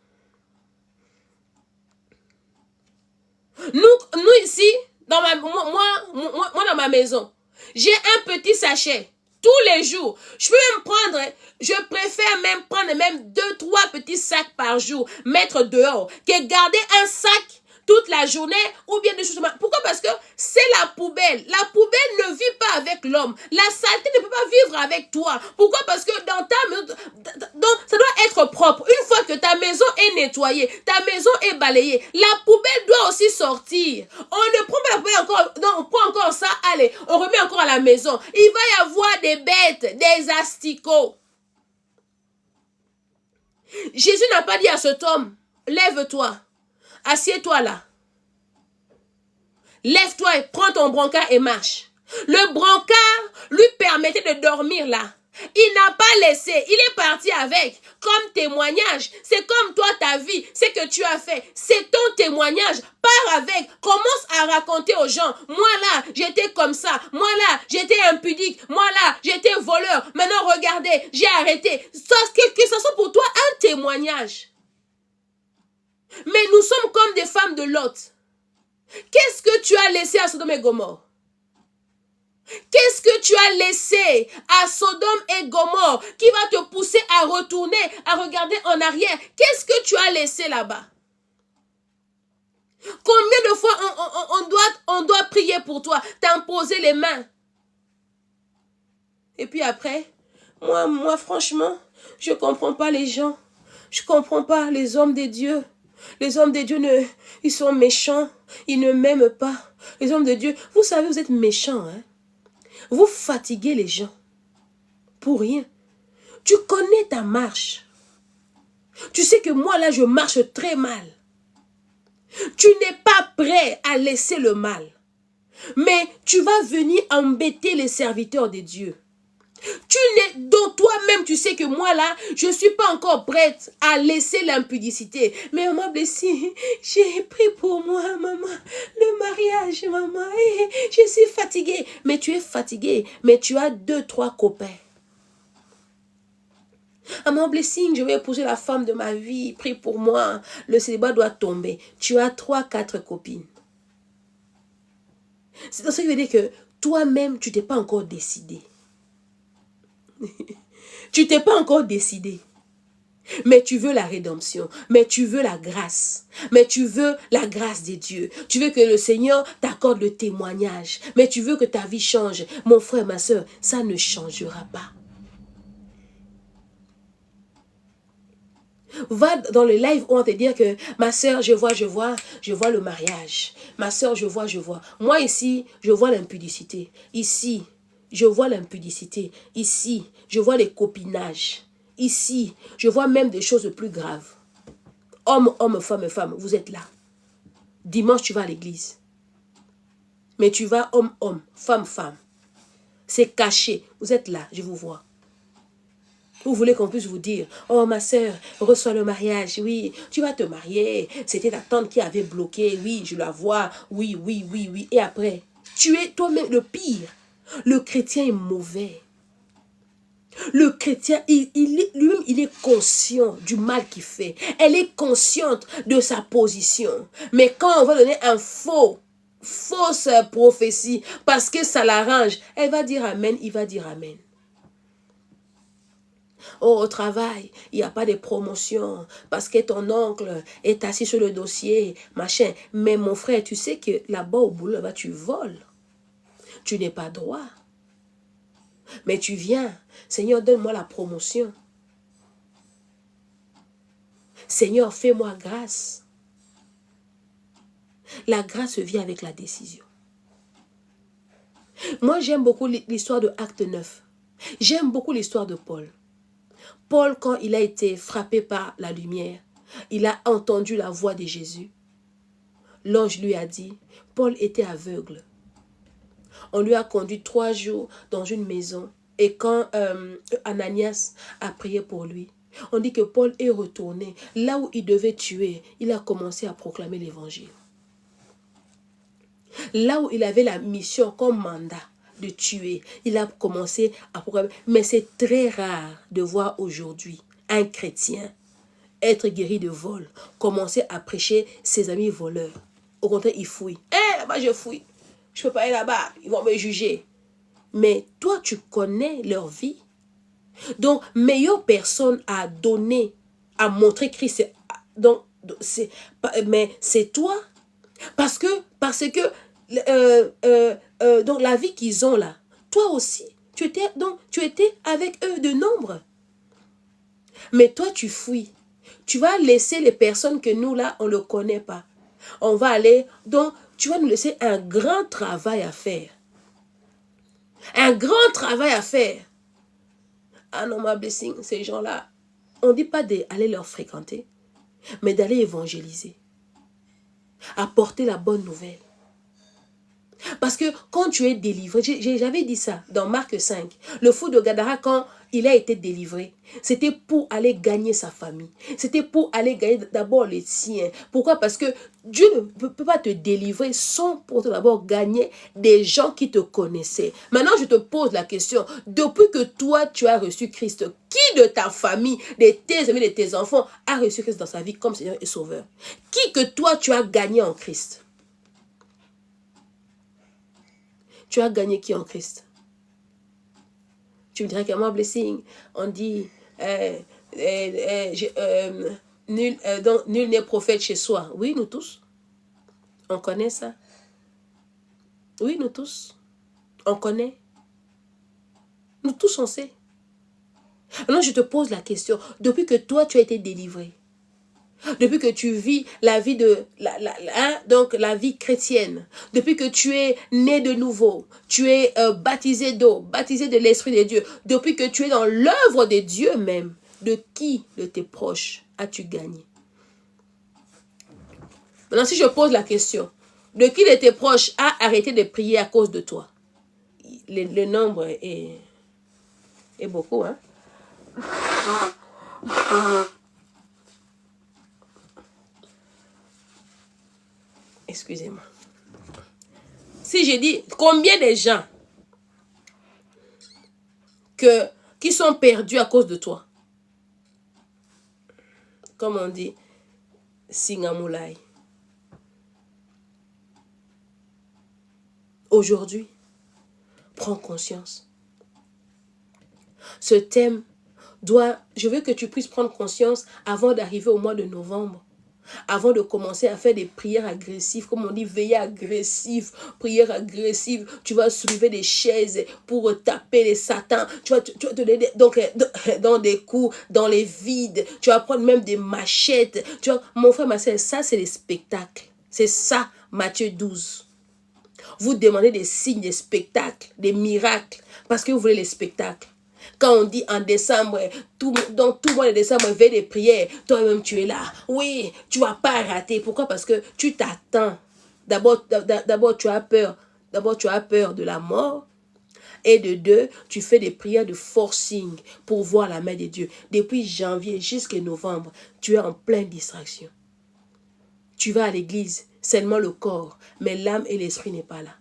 Nous ici, dans moi dans ma maison, j'ai un petit sachet. Tous les jours, je peux même prendre, je préfère même prendre même 2-3 petits sacs par jour, mettre dehors, que garder un sac toute la journée ou bien des choses. Pourquoi? Parce que c'est la poubelle. La poubelle ne vit pas avec l'homme. La saleté ne peut pas vivre avec toi. Pourquoi? Parce que dans ta maison, ça doit être propre. Une fois que ta maison est nettoyée, ta maison est balayée, la poubelle doit aussi sortir. On ne prend pas la poubelle encore, non, on prend encore ça, allez, on remet encore à la maison. Il va y avoir des bêtes, des asticots. Jésus n'a pas dit à cet homme, lève-toi. Assieds-toi là. Lève-toi et prends ton brancard et marche. Le brancard lui permettait de dormir là. Il n'a pas laissé. Il est parti avec comme témoignage. C'est comme toi ta vie. C'est que tu as fait. C'est ton témoignage. Pars avec. Commence à raconter aux gens. Moi là, j'étais comme ça. Moi là, j'étais impudique. Moi là, j'étais voleur. Maintenant regardez, j'ai arrêté. Que ça soit pour toi un témoignage. Mais nous sommes comme des femmes de Lot. Qu'est-ce que tu as laissé à Sodome et Gomorrhe? Qu'est-ce que tu as laissé à Sodome et Gomorrhe qui va te pousser à retourner, à regarder en arrière? Qu'est-ce que tu as laissé là-bas? Combien de fois on doit prier pour toi, t'imposer les mains? Et puis après, moi franchement, je ne comprends pas les gens. Je ne comprends pas les hommes de Dieu. Les hommes de Dieu, ils sont méchants. Ils ne m'aiment pas. Les hommes de Dieu, vous savez, vous êtes méchants. Hein? Vous fatiguez les gens. Pour rien. Tu connais ta marche. Tu sais que moi, là, je marche très mal. Tu n'es pas prêt à laisser le mal. Mais tu vas venir embêter les serviteurs de Dieu. Tu n'es, donc toi-même, tu sais que moi là, je ne suis pas encore prête à laisser l'impudicité. Mais maman blessée, j'ai pris pour moi, maman, le mariage, maman. Je suis fatiguée. Mais tu es fatiguée, mais tu as 2-3 copains. Maman blessing, je vais épouser la femme de ma vie. Prie pour moi. Le célibat doit tomber. Tu as 3-4 copines. C'est dans ce qui veut dire que toi-même, tu t'es pas encore décidé. Tu t'es pas encore décidé. Mais tu veux la rédemption. Mais tu veux la grâce. Mais tu veux la grâce de Dieu. Tu veux que le Seigneur t'accorde le témoignage. Mais tu veux que ta vie change. Mon frère, ma soeur, ça ne changera pas. Va dans le live où on te dire que ma soeur, je vois le mariage. Ma soeur, je vois. Moi ici, je vois l'impudicité. Ici, je vois l'impudicité. Ici, je vois les copinages. Ici, je vois même des choses plus graves. Homme, femme, vous êtes là. Dimanche, tu vas à l'église. Mais tu vas homme, femme. C'est caché. Vous êtes là, je vous vois. Vous voulez qu'on puisse vous dire, oh ma soeur, reçois le mariage, oui, tu vas te marier. C'était ta tante qui avait bloqué, oui, je la vois, oui. Et après, tu es toi-même le pire. Le chrétien est mauvais. Le chrétien, lui-même, il est conscient du mal qu'il fait. Elle est consciente de sa position. Mais quand on va donner un fausse prophétie, parce que ça l'arrange, elle va dire amen, il va dire amen. Oh, au travail, il n'y a pas de promotion parce que ton oncle est assis sur le dossier, machin. Mais mon frère, tu sais que là-bas au boulot, là-bas, tu voles. Tu n'es pas droit. Mais tu viens. Seigneur, donne-moi la promotion. Seigneur, fais-moi grâce. La grâce vient avec la décision. Moi, j'aime beaucoup l'histoire de Acte 9. J'aime beaucoup l'histoire de Paul. Paul, quand il a été frappé par la lumière, il a entendu la voix de Jésus. L'ange lui a dit, Paul était aveugle. On lui a conduit 3 jours dans une maison. Et quand Ananias a prié pour lui, on dit que Paul est retourné. Là où il devait tuer, il a commencé à proclamer l'évangile. Là où il avait la mission comme mandat de tuer, il a commencé à proclamer. Mais c'est très rare de voir aujourd'hui un chrétien être guéri de vol, commencer à prêcher ses amis voleurs. Au contraire, il fouille. Là-bas, je fouille. Je ne peux pas aller là-bas. Ils vont me juger. Mais toi, tu connais leur vie. Donc, meilleure personne à donner, à montrer Christ, donc, mais c'est toi. Parce que donc la vie qu'ils ont là, toi aussi, tu étais avec eux de nombre. Mais toi, tu fuis. Tu vas laisser les personnes que nous, là, on ne connaît pas. On va aller, donc, tu vas nous laisser un grand travail à faire. Un grand travail à faire. Ah non, ma blessing, ces gens-là, on ne dit pas d'aller leur fréquenter, mais d'aller évangéliser. Apporter la bonne nouvelle. Parce que quand tu es délivré, j'avais dit ça dans Marc 5, le fou de Gadara, quand il a été délivré, c'était pour aller gagner sa famille. C'était pour aller gagner d'abord les siens. Pourquoi? Parce que Dieu ne peut pas te délivrer sans pour d'abord gagner des gens qui te connaissaient. Maintenant, je te pose la question. Depuis que toi, tu as reçu Christ, qui de ta famille, de tes amis, de tes enfants, a reçu Christ dans sa vie comme Seigneur et Sauveur? Qui que toi, tu as gagné en Christ? Tu as gagné qui en Christ? Tu me dirais qu'à moi, blessing, on dit, nul n'est prophète chez soi. Oui, nous tous. On connaît ça. Oui, nous tous. On connaît. Nous tous, on sait. Alors, je te pose la question. Depuis que toi, tu as été délivré, depuis que tu vis la vie donc la vie chrétienne, depuis que tu es né de nouveau, tu es baptisé d'eau, baptisé de l'Esprit de Dieu, depuis que tu es dans l'œuvre de Dieu même, de qui de tes proches as-tu gagné? Maintenant, si je pose la question, de qui de tes proches a arrêté de prier à cause de toi? Le nombre est beaucoup, hein? Excusez-moi. Si j'ai dit combien de gens qui sont perdus à cause de toi, comme on dit, Singamulai. Aujourd'hui, prends conscience. Ce thème je veux que tu puisses prendre conscience avant d'arriver au mois de novembre. Avant de commencer à faire des prières agressives, comme on dit, veillée agressive, prière agressive, tu vas soulever des chaises pour taper les satans, tu vas te donner donc, dans des coups, dans les vides, tu vas prendre même des machettes. Mon frère, ma soeur, ça c'est les spectacles. C'est ça, Matthieu 12. Vous demandez des signes, des spectacles, des miracles, parce que vous voulez les spectacles. Quand on dit en décembre, dans tout le mois de décembre, veille des prières, toi-même tu es là. Oui, tu ne vas pas rater. Pourquoi? Parce que tu t'attends. D'abord, tu as peur. D'abord, tu as peur de la mort. Et de 2, tu fais des prières de forcing pour voir la main de Dieu. Depuis janvier jusqu'à novembre, tu es en pleine distraction. Tu vas à l'église, seulement le corps, mais l'âme et l'esprit n'est pas là.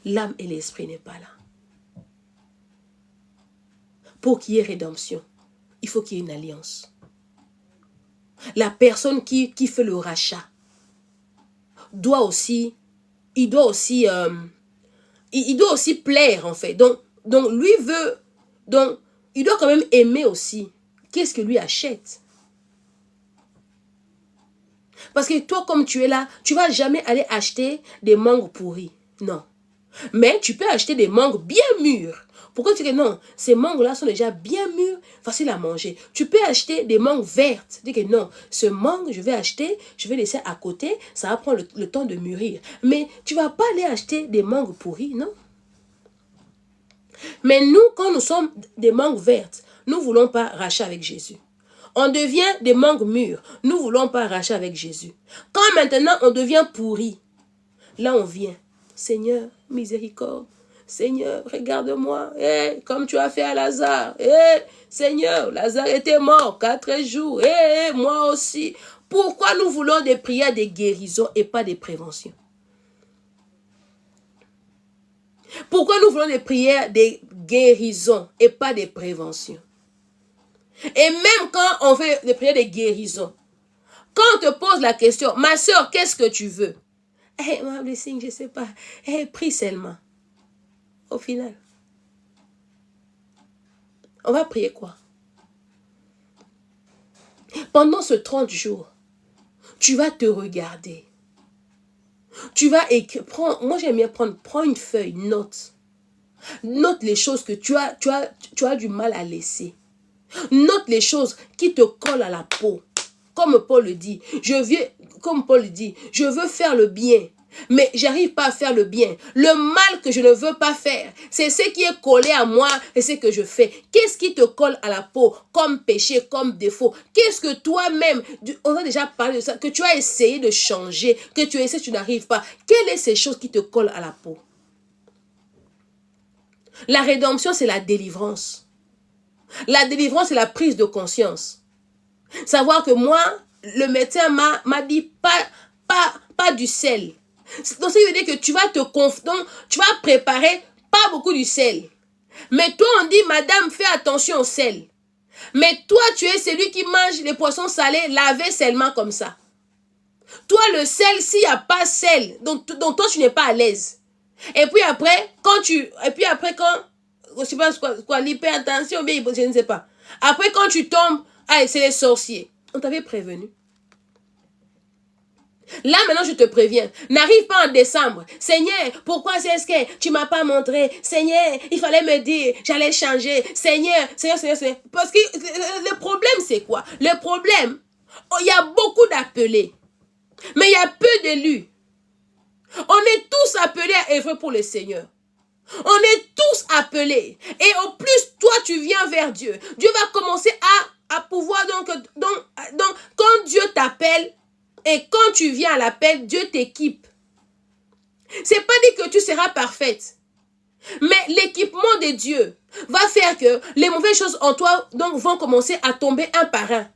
L'âme et l'esprit n'est pas là. Pour qu'il y ait rédemption, il faut qu'il y ait une alliance. La personne qui fait le rachat doit aussi, il doit aussi plaire en fait. Donc Donc, lui veut, donc, il doit quand même aimer aussi. Qu'est-ce que lui achète? Parce que toi, comme tu es là, tu ne vas jamais aller acheter des mangues pourries. Non. Mais tu peux acheter des mangues bien mûres. Pourquoi tu dis que non, ces mangues-là sont déjà bien mûres, faciles à manger. Tu peux acheter des mangues vertes. Tu dis que non, ce mangue, je vais acheter, je vais laisser à côté, ça va prendre le temps de mûrir. Mais tu ne vas pas aller acheter des mangues pourries, non? Mais nous, quand nous sommes des mangues vertes, nous ne voulons pas racheter avec Jésus. On devient des mangues mûres. Nous ne voulons pas racheter avec Jésus. Quand maintenant on devient pourri, là on vient. Seigneur, miséricorde. Seigneur, regarde-moi. Hey, comme tu as fait à Lazare. Hey, Seigneur, Lazare était mort 4 jours. Hey, moi aussi. Pourquoi nous voulons des prières de guérison et pas des préventions? Pourquoi nous voulons des prières de guérison et pas des préventions? Et même quand on fait des prières de guérison, quand on te pose la question, ma soeur, qu'est-ce que tu veux? Hey, ma blessing, je ne sais pas. Hey, prie seulement. Au final, on va prier quoi? Pendant ce 30 jours, tu vas te regarder. Tu vas écrire. Moi, j'aime bien prends une feuille, note. Note les choses que tu as du mal à laisser. Note les choses qui te collent à la peau. Comme Paul le dit, je veux faire le bien, mais j'arrive pas à faire le bien. Le mal que je ne veux pas faire, c'est ce qui est collé à moi et ce que je fais. Qu'est-ce qui te colle à la peau comme péché, comme défaut? Qu'est-ce que toi-même, on a déjà parlé de ça, que tu as essayé de changer, que tu essaies, tu n'arrives pas. Quelles sont ces choses qui te collent à la peau? La rédemption, c'est la délivrance. La délivrance, c'est la prise de conscience. Savoir que moi, le médecin m'a dit pas du sel. Donc, ça veut dire que tu vas tu vas préparer pas beaucoup du sel. Mais toi, on dit, madame, fais attention au sel. Mais toi, tu es celui qui mange les poissons salés lavés seulement comme ça. Toi, le sel, s'il n'y a pas sel, donc toi, tu n'es pas à l'aise. Et puis après, quand je sais pas quoi, l'hypertension, bien, je ne sais pas. Après, quand tu tombes, c'est les sorciers. On t'avait prévenu. Là, maintenant, je te préviens. N'arrive pas en décembre. Seigneur, pourquoi c'est ce que tu m'as pas montré? Seigneur, il fallait me dire, j'allais changer. Seigneur. Parce que le problème, c'est quoi? Le problème, il y a beaucoup d'appelés. Mais il y a peu d'élus. On est tous appelés à œuvrer pour le Seigneur. On est tous appelés. Et au plus, toi, tu viens vers Dieu. Dieu va commencer à pouvoir, donc, quand Dieu t'appelle, et quand tu viens à l'appel, Dieu t'équipe. C'est pas dit que tu seras parfaite. Mais l'équipement de Dieu va faire que les mauvaises choses en toi donc, vont commencer à tomber un par un.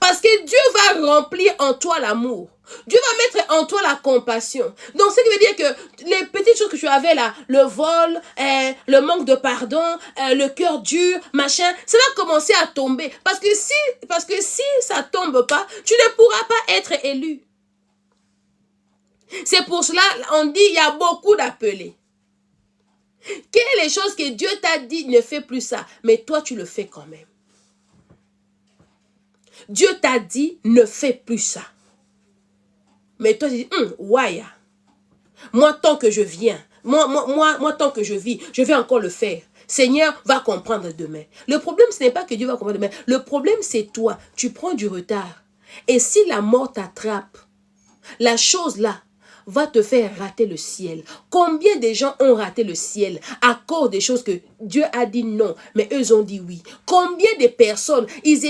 Parce que Dieu va remplir en toi l'amour. Dieu va mettre en toi la compassion. Donc, ce qui veut dire que les petites choses que tu avais là, le vol, le manque de pardon, le cœur dur, machin, ça va commencer à tomber. Parce que si ça tombe pas, tu ne pourras pas être élu. C'est pour cela, on dit, il y a beaucoup d'appelés. Quelles sont les choses que Dieu t'a dit, ne fais plus ça. Mais toi, tu le fais quand même. Dieu t'a dit, ne fais plus ça. Mais toi, tu dis, ouais. Moi, tant que je viens, moi, tant que je vis, je vais encore le faire. Seigneur va comprendre demain. Le problème, ce n'est pas que Dieu va comprendre demain. Le problème, c'est toi. Tu prends du retard. Et si la mort t'attrape, la chose là va te faire rater le ciel. Combien de gens ont raté le ciel à cause des choses que Dieu a dit non, mais eux ont dit oui. Combien de personnes, ils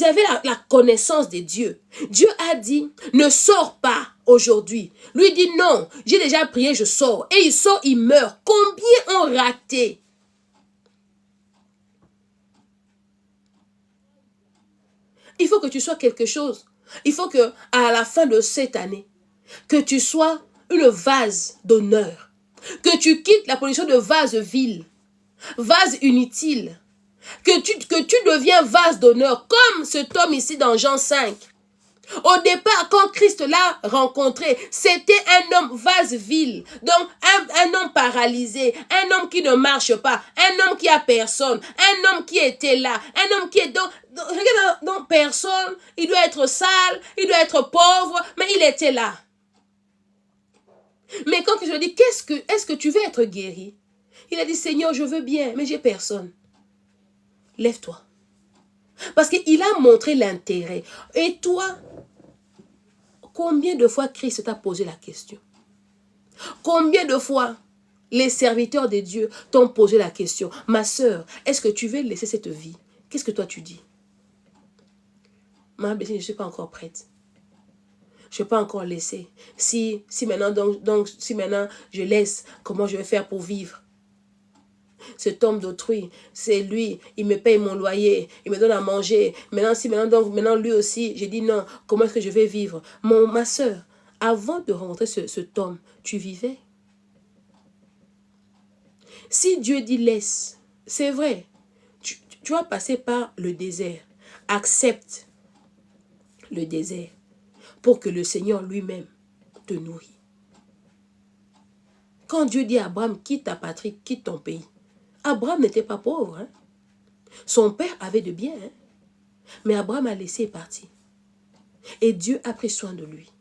avaient la connaissance de Dieu. Dieu a dit, ne sors pas aujourd'hui. Lui dit non, j'ai déjà prié, je sors. Et il sort, il meurt. Combien ont raté? Il faut que tu sois quelque chose. Il faut que à la fin de cette année, que tu sois une vase d'honneur. Que tu quittes la position de vase vil, vase inutile. Que tu deviens vase d'honneur, comme cet homme ici dans Jean 5. Au départ, quand Christ l'a rencontré, c'était un homme vase-vide, donc un homme paralysé, un homme qui ne marche pas, un homme qui a personne, un homme qui était là, un homme qui est donc personne, il doit être sale, il doit être pauvre, mais il était là. Mais quand je lui ai dit, est-ce que tu veux être guéri? Il a dit, Seigneur, je veux bien, mais j'ai personne. Lève-toi. Parce qu'il a montré l'intérêt. Et toi, combien de fois Christ t'a posé la question? Combien de fois les serviteurs de Dieu t'ont posé la question? Ma sœur, est-ce que tu veux laisser cette vie? Qu'est-ce que toi tu dis? Ma blessée, je ne suis pas encore prête. Je ne vais pas encore laisser. Si maintenant, si maintenant je laisse, comment je vais faire pour vivre? Cet homme d'autrui, c'est lui, il me paye mon loyer, il me donne à manger. Maintenant lui aussi, j'ai dit non, comment est-ce que je vais vivre? Ma soeur, avant de rencontrer cet homme, tu vivais. Si Dieu dit laisse, c'est vrai, tu vas passer par le désert. Accepte le désert pour que le Seigneur lui-même te nourrit. Quand Dieu dit à Abraham, quitte ta patrie, quitte ton pays. Abraham n'était pas pauvre. Hein? Son père avait de biens. Hein? Mais Abraham a laissé et parti. Et Dieu a pris soin de lui.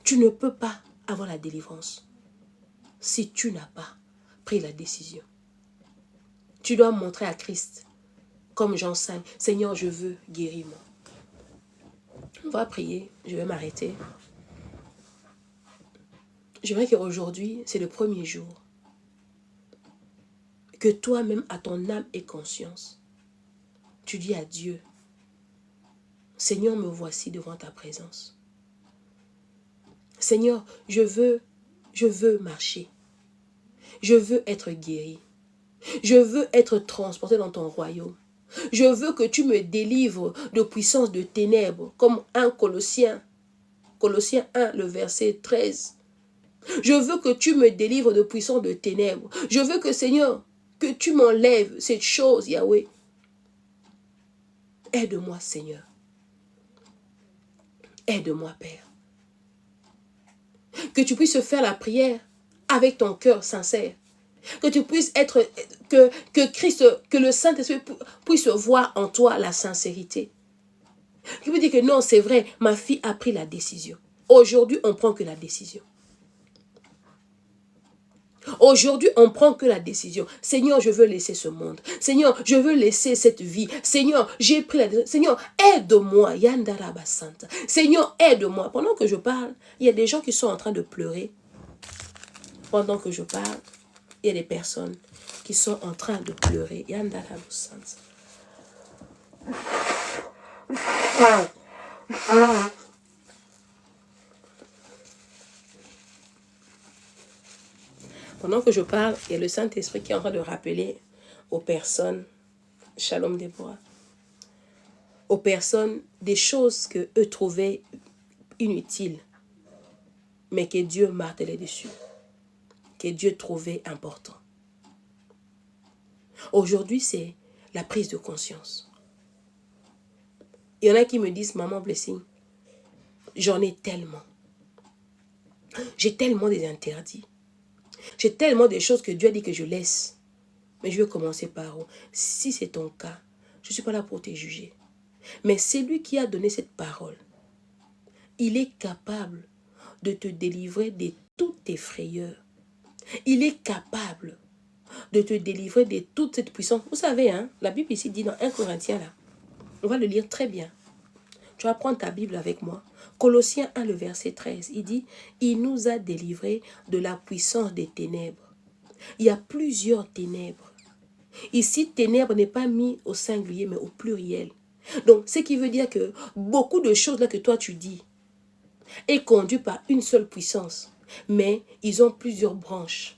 Tu ne peux pas avoir la délivrance si tu n'as pas pris la décision. Tu dois montrer à Christ, comme Jean 5, Seigneur, je veux guérir-moi. On va prier, je vais m'arrêter. J'aimerais qu'aujourd'hui, c'est le premier jour que toi-même, à ton âme et conscience, tu dis à Dieu, Seigneur, me voici devant ta présence. Seigneur, je veux marcher. Je veux être guéri. Je veux être transporté dans ton royaume. Je veux que tu me délivres de puissance de ténèbres, comme 1 Colossiens 1, le verset 13. Je veux que tu me délivres de puissance de ténèbres. Je veux que, Seigneur, que tu m'enlèves cette chose, Yahweh. Aide-moi, Seigneur. Aide-moi, Père. Que tu puisses faire la prière avec ton cœur sincère. Que tu puisses être, que Christ, que le Saint-Esprit puisse voir en toi la sincérité. Qui veut dire que non, c'est vrai, ma fille a pris la décision. Aujourd'hui, on prend que la décision. Aujourd'hui, on prend que la décision. Seigneur, je veux laisser ce monde. Seigneur, je veux laisser cette vie. Seigneur, j'ai pris la décision. Seigneur, aide-moi. Yandaraba Santa. Seigneur, aide-moi. Pendant que je parle, il y a des gens qui sont en train de pleurer. Pendant que je parle, il y a des personnes qui sont en train de pleurer. Yandaraba Santa. Pendant que je parle, il y a le Saint-Esprit qui est en train de rappeler aux personnes, Shalom Déborah, aux personnes des choses que eux trouvaient inutiles, mais que Dieu martelait dessus, que Dieu trouvait important. Aujourd'hui, c'est la prise de conscience. Il y en a qui me disent, maman Blessing, j'en ai tellement. J'ai tellement des interdits. J'ai tellement de choses que Dieu a dit que je laisse. Mais je veux commencer par où? Si c'est ton cas, je ne suis pas là pour te juger. Mais c'est lui qui a donné cette parole. Il est capable de te délivrer de toutes tes frayeurs. Il est capable de te délivrer de toute cette puissance. Vous savez, hein, la Bible ici dit dans 1 Corinthiens, là, on va le lire très bien. Tu vas prendre ta Bible avec moi. Colossiens 1, le verset 13, il dit, il nous a délivrés de la puissance des ténèbres. Il y a plusieurs ténèbres. Ici, ténèbres n'est pas mis au singulier, mais au pluriel. Donc, ce qui veut dire que beaucoup de choses là que toi tu dis est conduit par une seule puissance, mais ils ont plusieurs branches.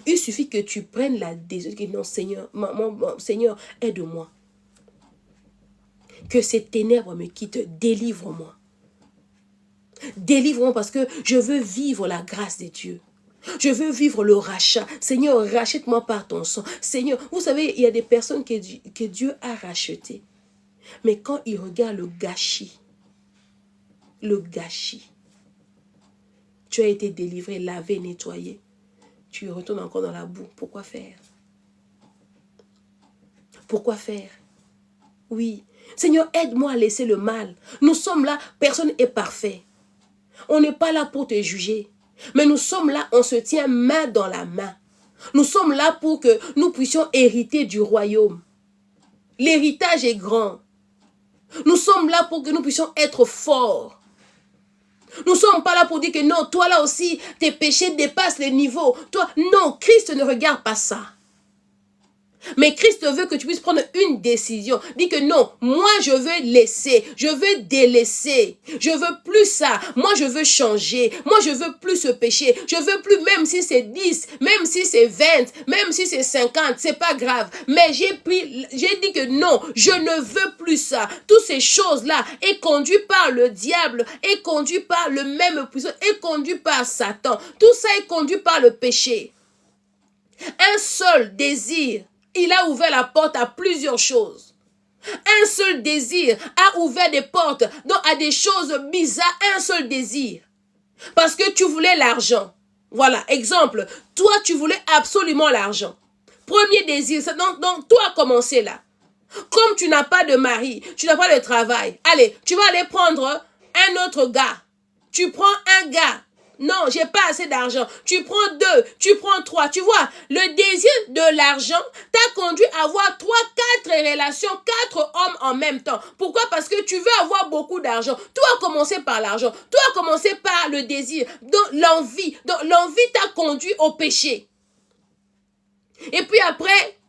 Il suffit que tu prennes la décision, non Seigneur, Seigneur, aide-moi. Que ces ténèbres me quittent, délivre-moi. Délivre-moi parce que je veux vivre la grâce de Dieu. Je veux vivre le rachat. Seigneur, rachète-moi par ton sang. Seigneur, vous savez, il y a des personnes que Dieu a rachetées. Mais quand il regarde le gâchis, tu as été délivré, lavé, nettoyé, tu retournes encore dans la boue. Pourquoi faire? Pourquoi faire? Oui. Seigneur, aide-moi à laisser le mal. Nous sommes là, personne n'est parfait. On n'est pas là pour te juger. Mais nous sommes là, on se tient main dans la main. Nous sommes là pour que nous puissions hériter du royaume. L'héritage est grand. Nous sommes là pour que nous puissions être forts. Nous ne sommes pas là pour dire que non, toi là aussi, tes péchés dépassent les niveaux. Toi, non, Christ ne regarde pas ça. Mais Christ veut que tu puisses prendre une décision. Dis que non, moi je veux laisser, je veux délaisser. Je veux plus ça. Moi je veux changer. Moi je veux plus ce péché. Je veux plus, même si c'est 10, même si c'est 20, même si c'est 50, c'est pas grave. Mais j'ai dit que non, je ne veux plus ça. Toutes ces choses-là est conduit par le diable, est conduit par le même puissant, est conduit par Satan. Tout ça est conduit par le péché. Un seul désir. Il a ouvert la porte à plusieurs choses. Un seul désir a ouvert des portes à des choses bizarres. Un seul désir. Parce que tu voulais l'argent. Voilà, exemple. Toi, tu voulais absolument l'argent. Premier désir. Donc, toi a commencé là. Comme tu n'as pas de mari, tu n'as pas de travail. Allez, tu vas aller prendre un autre gars. Tu prends un gars. Non, j'ai pas assez d'argent. Tu prends 2, tu prends 3. Tu vois, le désir de l'argent t'a conduit à avoir 3, 4 relations, 4 hommes en même temps. Pourquoi? Parce que tu veux avoir beaucoup d'argent. Toi a commencé par l'argent. Toi a commencé par le désir. Donc l'envie. Donc l'envie t'a conduit au péché. Et puis après,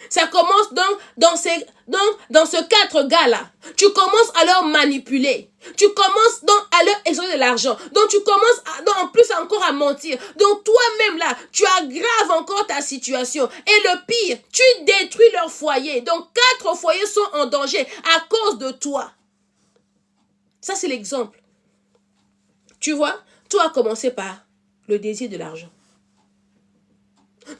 ça commence donc dans ce 4 gars-là. Tu commences à leur manipuler. Tu commences donc à leur extorquer de l'argent. Donc tu commences en plus encore à mentir. Donc toi-même là, tu aggraves encore ta situation. Et le pire, tu détruis leur foyer. Donc 4 foyers sont en danger à cause de toi. Ça c'est l'exemple. Tu vois, toi as commencé par le désir de l'argent.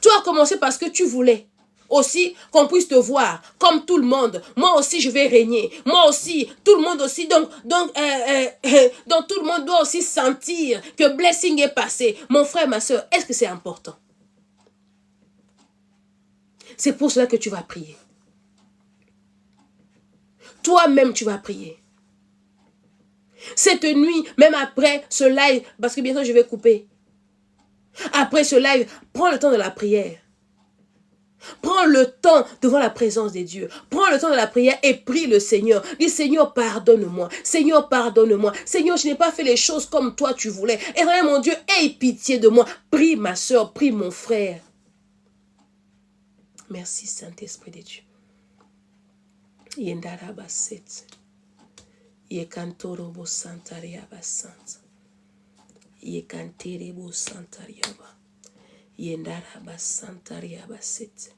Toi as commencé parce que tu voulais aussi qu'on puisse te voir comme tout le monde. Moi aussi je vais régner. Moi aussi, tout le monde aussi. Donc tout le monde doit aussi sentir que blessing est passé. Mon frère, ma soeur, est-ce que c'est important? C'est pour cela que tu vas prier. Toi-même tu vas prier. Cette nuit, même après ce live, parce que bientôt je vais couper. Après ce live, prends le temps de la prière. Prends le temps devant la présence de Dieu. Prends le temps de la prière et prie le Seigneur. Dis Seigneur, pardonne-moi. Seigneur, pardonne-moi. Seigneur, je n'ai pas fait les choses comme toi tu voulais. Et vraiment, mon Dieu, aie pitié de moi. Prie ma soeur, prie mon frère. Merci Saint-Esprit de Dieu. Yendarabaset. Yekantorobo santariaba sant. Yekanterebo santariaba. Yendaraba santariaba set.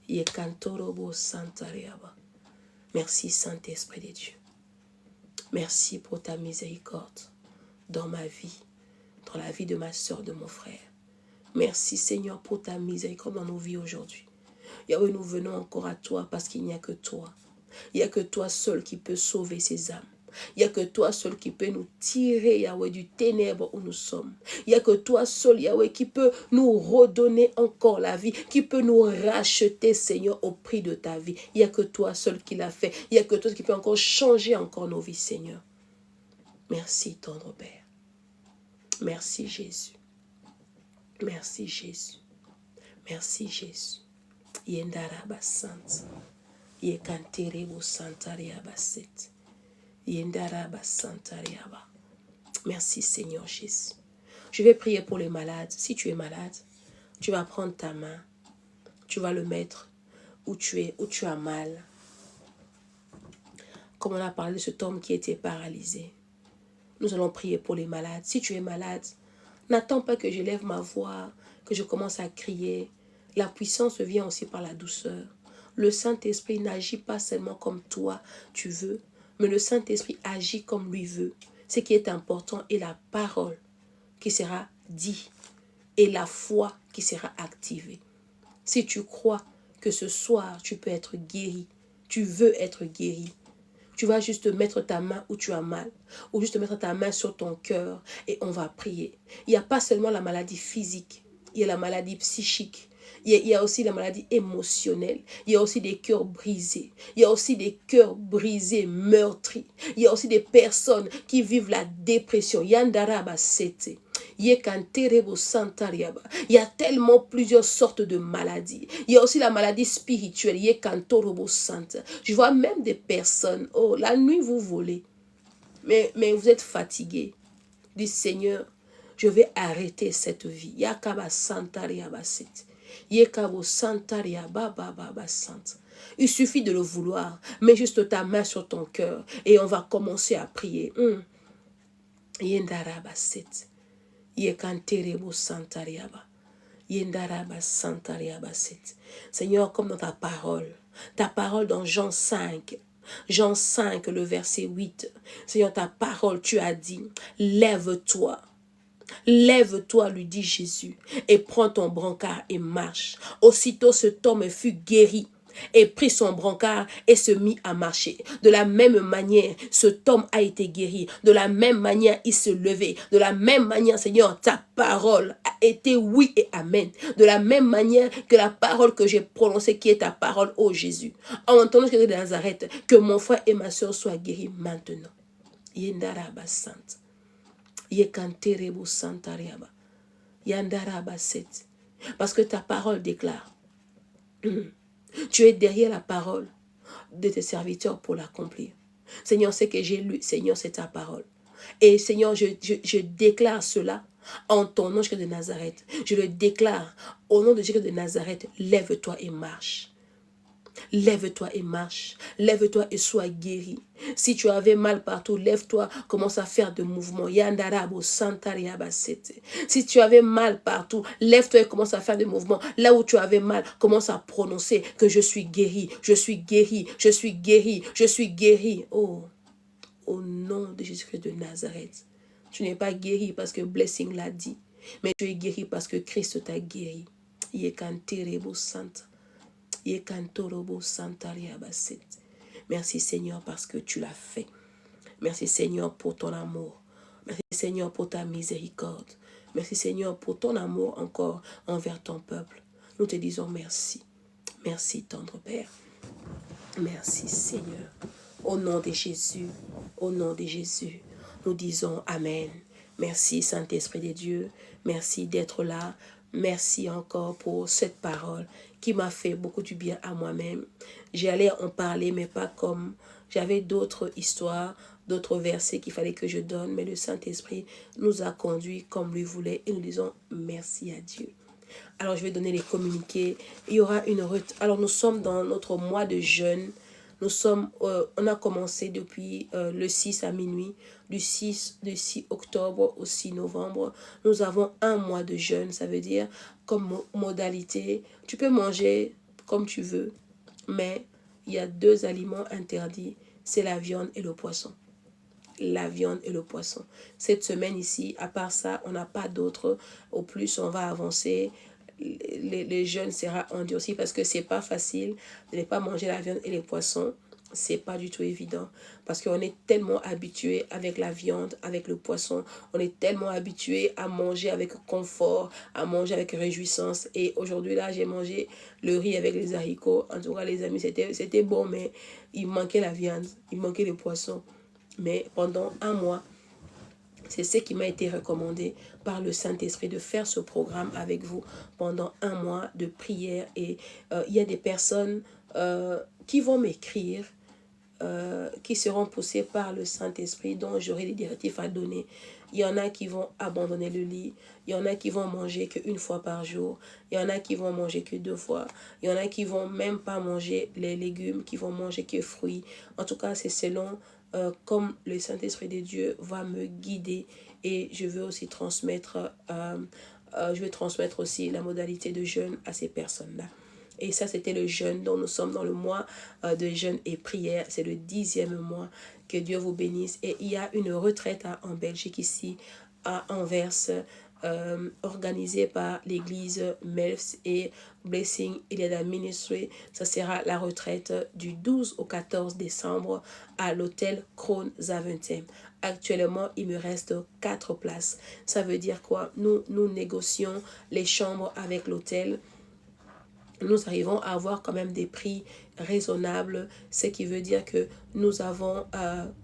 Yekantorobo santariaba. Merci Saint-Esprit de Dieu. Merci pour ta miséricorde dans ma vie, dans la vie de ma soeur, de mon frère. Merci Seigneur pour ta miséricorde dans nos vies aujourd'hui. Yahweh, nous venons encore à toi parce qu'il n'y a que toi. Il n'y a que toi seul qui peut sauver ces âmes. Il n'y a que toi seul qui peut nous tirer, Yahweh, du ténèbre où nous sommes. Il n'y a que toi seul, Yahweh, qui peut nous redonner encore la vie, qui peut nous racheter, Seigneur, au prix de ta vie. Il n'y a que toi seul qui l'a fait. Il n'y a que toi qui peut encore changer encore nos vies, Seigneur. Merci, tendre Père. Merci, Jésus. Merci, Jésus. Merci, Jésus. Yendaraba sant. Yekanterebo santariaba set. Yendaraba santariaba. Merci Seigneur Jésus. Je vais prier pour les malades. Si tu es malade, tu vas prendre ta main. Tu vas le mettre où tu as mal. Comme on a parlé de cet homme qui était paralysé. Nous allons prier pour les malades. Si tu es malade, n'attends pas que je lève ma voix, que je commence à crier. La puissance vient aussi par la douceur. Le Saint-Esprit n'agit pas seulement comme toi tu veux, mais le Saint-Esprit agit comme lui veut. Ce qui est important est la parole qui sera dite et la foi qui sera activée. Si tu crois que ce soir tu peux être guéri, tu veux être guéri. Tu vas juste mettre ta main où tu as mal, ou juste mettre ta main sur ton cœur et on va prier. Il n'y a pas seulement la maladie physique, il y a la maladie psychique. Il y a aussi la maladie émotionnelle. Il y a aussi des cœurs brisés. Il y a aussi des cœurs brisés, meurtris. Il y a aussi des personnes qui vivent la dépression. Yandaraba sete. Il y a tellement plusieurs sortes de maladies. Il y a aussi la maladie spirituelle. Je vois même des personnes, oh, la nuit vous volez, mais vous êtes fatigué. Dis Seigneur, je vais arrêter cette vie. Il suffit de le vouloir. Mets juste ta main sur ton cœur et on va commencer à prier. Seigneur, comme dans ta parole dans Jean 5, le verset 8, Seigneur, ta parole, tu as dit, lève-toi. Lève-toi, lui dit Jésus, et prends ton brancard et marche. Aussitôt cet homme fut guéri et prit son brancard et se mit à marcher. De la même manière, cet homme a été guéri. De la même manière, il se levait. De la même manière, Seigneur, ta parole a été oui et amen. De la même manière que la parole que j'ai prononcée, qui est ta parole, ô Jésus. En entendant ce que de Nazareth, que mon frère et ma soeur soient guéris maintenant. Yendaraba Sainte. Parce que ta parole déclare. Tu es derrière la parole de tes serviteurs pour l'accomplir. Seigneur, c'est que j'ai lu. Seigneur, c'est ta parole. Et Seigneur, je déclare cela en ton nom, Jésus de Nazareth. Je le déclare au nom de Jésus de Nazareth. Lève-toi et marche. Lève-toi et marche. Lève-toi et sois guéri. Si tu avais mal partout, lève-toi, commence à faire de mouvements. Si tu avais mal partout, lève-toi et commence à faire de mouvements. Là où tu avais mal, commence à prononcer que je suis guéri, je suis guéri, je suis guéri, je suis guéri. Oh, au nom de Jésus-Christ de Nazareth. Tu n'es pas guéri parce que Blessing l'a dit, mais tu es guéri parce que Christ t'a guéri. Merci Seigneur parce que tu l'as fait. Merci Seigneur pour ton amour. Merci Seigneur pour ta miséricorde. Merci Seigneur pour ton amour encore envers ton peuple. Nous te disons merci. Merci tendre Père. Merci Seigneur. Au nom de Jésus, nous disons Amen. Merci Saint-Esprit de Dieu. Merci d'être là. Merci encore pour cette parole qui m'a fait beaucoup du bien à moi-même. J'allais en parler, mais pas comme... J'avais d'autres histoires, d'autres versets qu'il fallait que je donne, mais le Saint-Esprit nous a conduits comme lui voulait et nous disons merci à Dieu. Alors, je vais donner les communiqués. Il y aura une... Alors, nous sommes dans notre mois de jeûne. On a commencé depuis le 6 à minuit, du 6 octobre au 6 novembre. Nous avons un mois de jeûne, ça veut dire comme modalité, tu peux manger comme tu veux, mais il y a 2 aliments interdits, c'est la viande et le poisson. La viande et le poisson. Cette semaine ici, à part ça, on n'a pas d'autres. Au plus, on va avancer. Les jeûnes sera endurci parce que c'est pas facile de ne pas manger la viande et les poissons. C'est pas du tout évident parce qu'on est tellement habitué avec la viande, avec le poisson, on est tellement habitué à manger avec confort, à manger avec réjouissance. Et aujourd'hui là, j'ai mangé le riz avec les haricots. En tout cas les amis, c'était bon, mais il manquait la viande, il manquait le poisson. Mais pendant un mois, c'est ce qui m'a été recommandé par le Saint-Esprit de faire ce programme avec vous pendant un mois de prière. Et il y a des personnes qui vont m'écrire, qui seront poussées par le Saint-Esprit, dont j'aurai des directives à donner. Il y en a qui vont abandonner le lit. Il y en a qui vont manger qu'une fois par jour. Il y en a qui vont manger que 2 fois. Il y en a qui vont même pas manger les légumes, qui vont manger que fruits. En tout cas, c'est selon... comme le Saint-Esprit de Dieu va me guider, et je veux aussi transmettre aussi la modalité de jeûne à ces personnes-là. Et ça, c'était le jeûne dont nous sommes dans le mois de jeûne et prière. C'est le 10e mois. Que Dieu vous bénisse. Et il y a une retraite en Belgique ici, à Anvers, organisé par l'église Melfs et Blessing Iliada Ministry. Ça sera la retraite du 12 au 14 décembre à l'hôtel Krone Zaventem. Actuellement, il me reste 4 places. Ça veut dire quoi? Nous négocions les chambres avec l'hôtel. Nous arrivons à avoir quand même des prix raisonnables, ce qui veut dire que nous avons,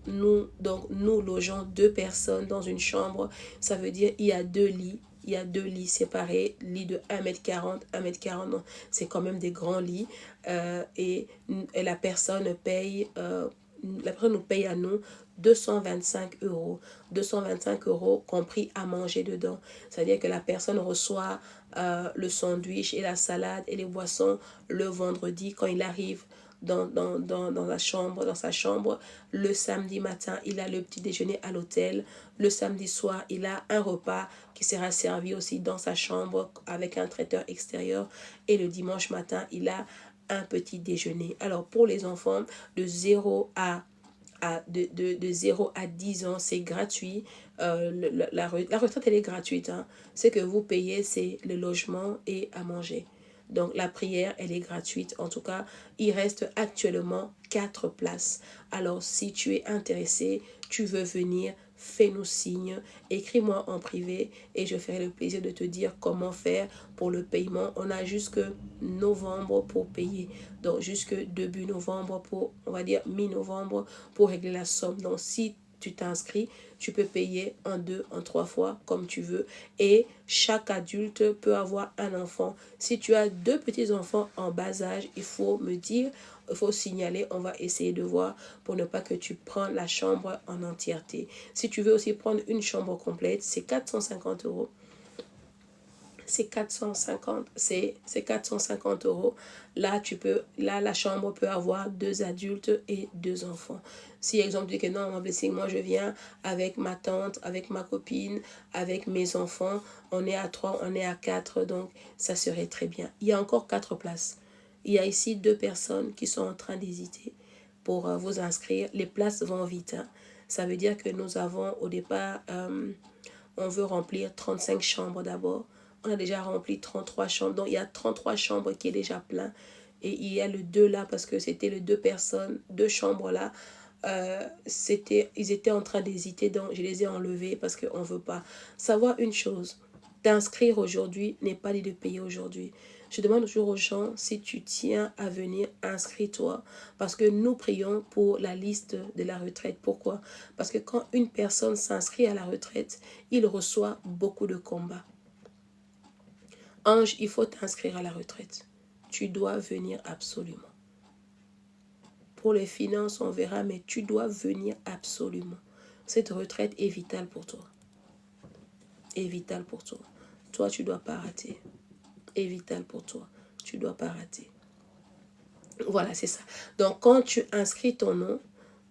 nous logeons 2 personnes dans une chambre. Ça veut dire il y a 2 lits. Il y a 2 lits séparés, lits de 1m40, 1m40, c'est quand même des grands lits. Et la personne paye, la personne nous paye à nous 225 €. 225 € compris à manger dedans. C'est-à-dire que la personne reçoit le sandwich et la salade et les boissons le vendredi quand il arrive dans sa chambre. Le samedi matin, il a le petit déjeuner à l'hôtel. Le samedi soir, il a un repas qui sera servi aussi dans sa chambre avec un traiteur extérieur. Et le dimanche matin, il a un petit déjeuner. Alors, pour les enfants de 0 à 10 ans, c'est gratuit. La retraite, elle est gratuite. Hein. Ce que vous payez, c'est le logement et à manger. Donc, la prière, elle est gratuite. En tout cas, il reste actuellement 4 places. Alors, si tu es intéressé, tu veux venir, fais-nous signe, écris-moi en privé et je ferai le plaisir de te dire comment faire pour le paiement. On a jusque novembre pour payer. Donc, jusque début novembre pour, on va dire, mi-novembre pour régler la somme. Donc, si tu t'inscris, tu peux payer en 2, en 3 fois comme tu veux. Et chaque adulte peut avoir un enfant. Si tu as 2 petits-enfants en bas âge, il faut me dire, il faut signaler, on va essayer de voir pour ne pas que tu prennes la chambre en entièreté. Si tu veux aussi prendre une chambre complète, c'est 450 €. C'est 450 €. Là, la chambre peut avoir 2 adultes et 2 enfants. Si, exemple, tu dis que non, Blessing, moi je viens avec ma tante, avec ma copine, avec mes enfants, on est à 3, on est à 4, donc ça serait très bien. Il y a encore 4 places. Il y a ici 2 personnes qui sont en train d'hésiter pour vous inscrire. Les places vont vite. Hein. Ça veut dire que nous avons au départ, on veut remplir 35 chambres d'abord. On a déjà rempli 33 chambres. Donc, il y a 33 chambres qui est déjà plein. Et il y a le 2 là, parce que c'était les 2 personnes, 2 chambres là. Ils étaient en train d'hésiter. Donc, je les ai enlevés parce qu'on ne veut pas. Savoir une chose, t'inscrire aujourd'hui n'est pas dit de payer aujourd'hui. Je demande toujours aux gens, si tu tiens à venir, inscris-toi. Parce que nous prions pour la liste de la retraite. Pourquoi? Parce que quand une personne s'inscrit à la retraite, il reçoit beaucoup de combats. Ange, il faut t'inscrire à la retraite. Tu dois venir absolument. Pour les finances, on verra, mais tu dois venir absolument. Cette retraite est vitale pour toi. Est vitale pour toi. Toi, tu ne dois pas rater. Est vitale pour toi. Tu ne dois pas rater. Voilà, c'est ça. Donc, quand tu inscris ton nom,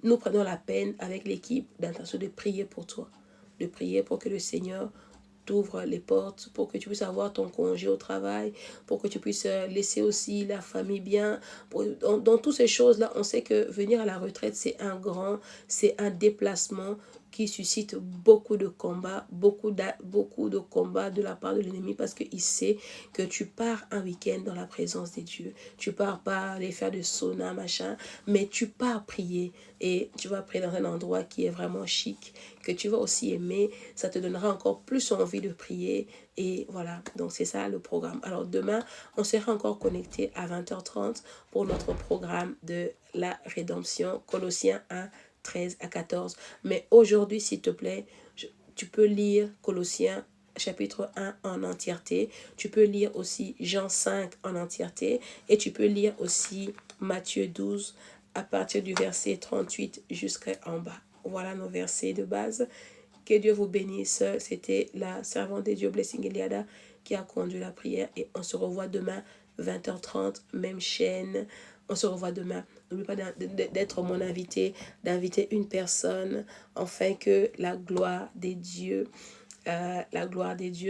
nous prenons la peine avec l'équipe d'intention de prier pour toi. De prier pour que le Seigneur t'ouvre les portes, pour que tu puisses avoir ton congé au travail, pour que tu puisses laisser aussi la famille bien. Dans toutes ces choses-là, on sait que venir à la retraite, c'est un déplacement qui suscite beaucoup de combats, beaucoup de combats de la part de l'ennemi parce qu'il sait que tu pars un week-end dans la présence des dieux. Tu pars pas aller faire de sauna, machin, mais tu pars prier et tu vas prier dans un endroit qui est vraiment chic, que tu vas aussi aimer. Ça te donnera encore plus envie de prier et voilà, donc c'est ça le programme. Alors demain, on sera encore connecté à 20h30 pour notre programme de la rédemption, Colossiens 1, 13 à 14. Mais aujourd'hui, s'il te plaît, tu peux lire Colossiens chapitre 1 en entièreté. Tu peux lire aussi Jean 5 en entièreté. Et tu peux lire aussi Matthieu 12 à partir du verset 38 jusqu'en bas. Voilà nos versets de base. Que Dieu vous bénisse. C'était la servante de Dieu, Blessing Iliada, qui a conduit la prière. Et on se revoit demain, 20h30, même chaîne. On se revoit demain. N'oublie pas d'être mon invité, d'inviter une personne, afin que la gloire des dieux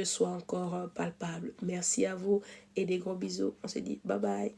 soit encore palpable. Merci à vous et des gros bisous. On se dit bye bye.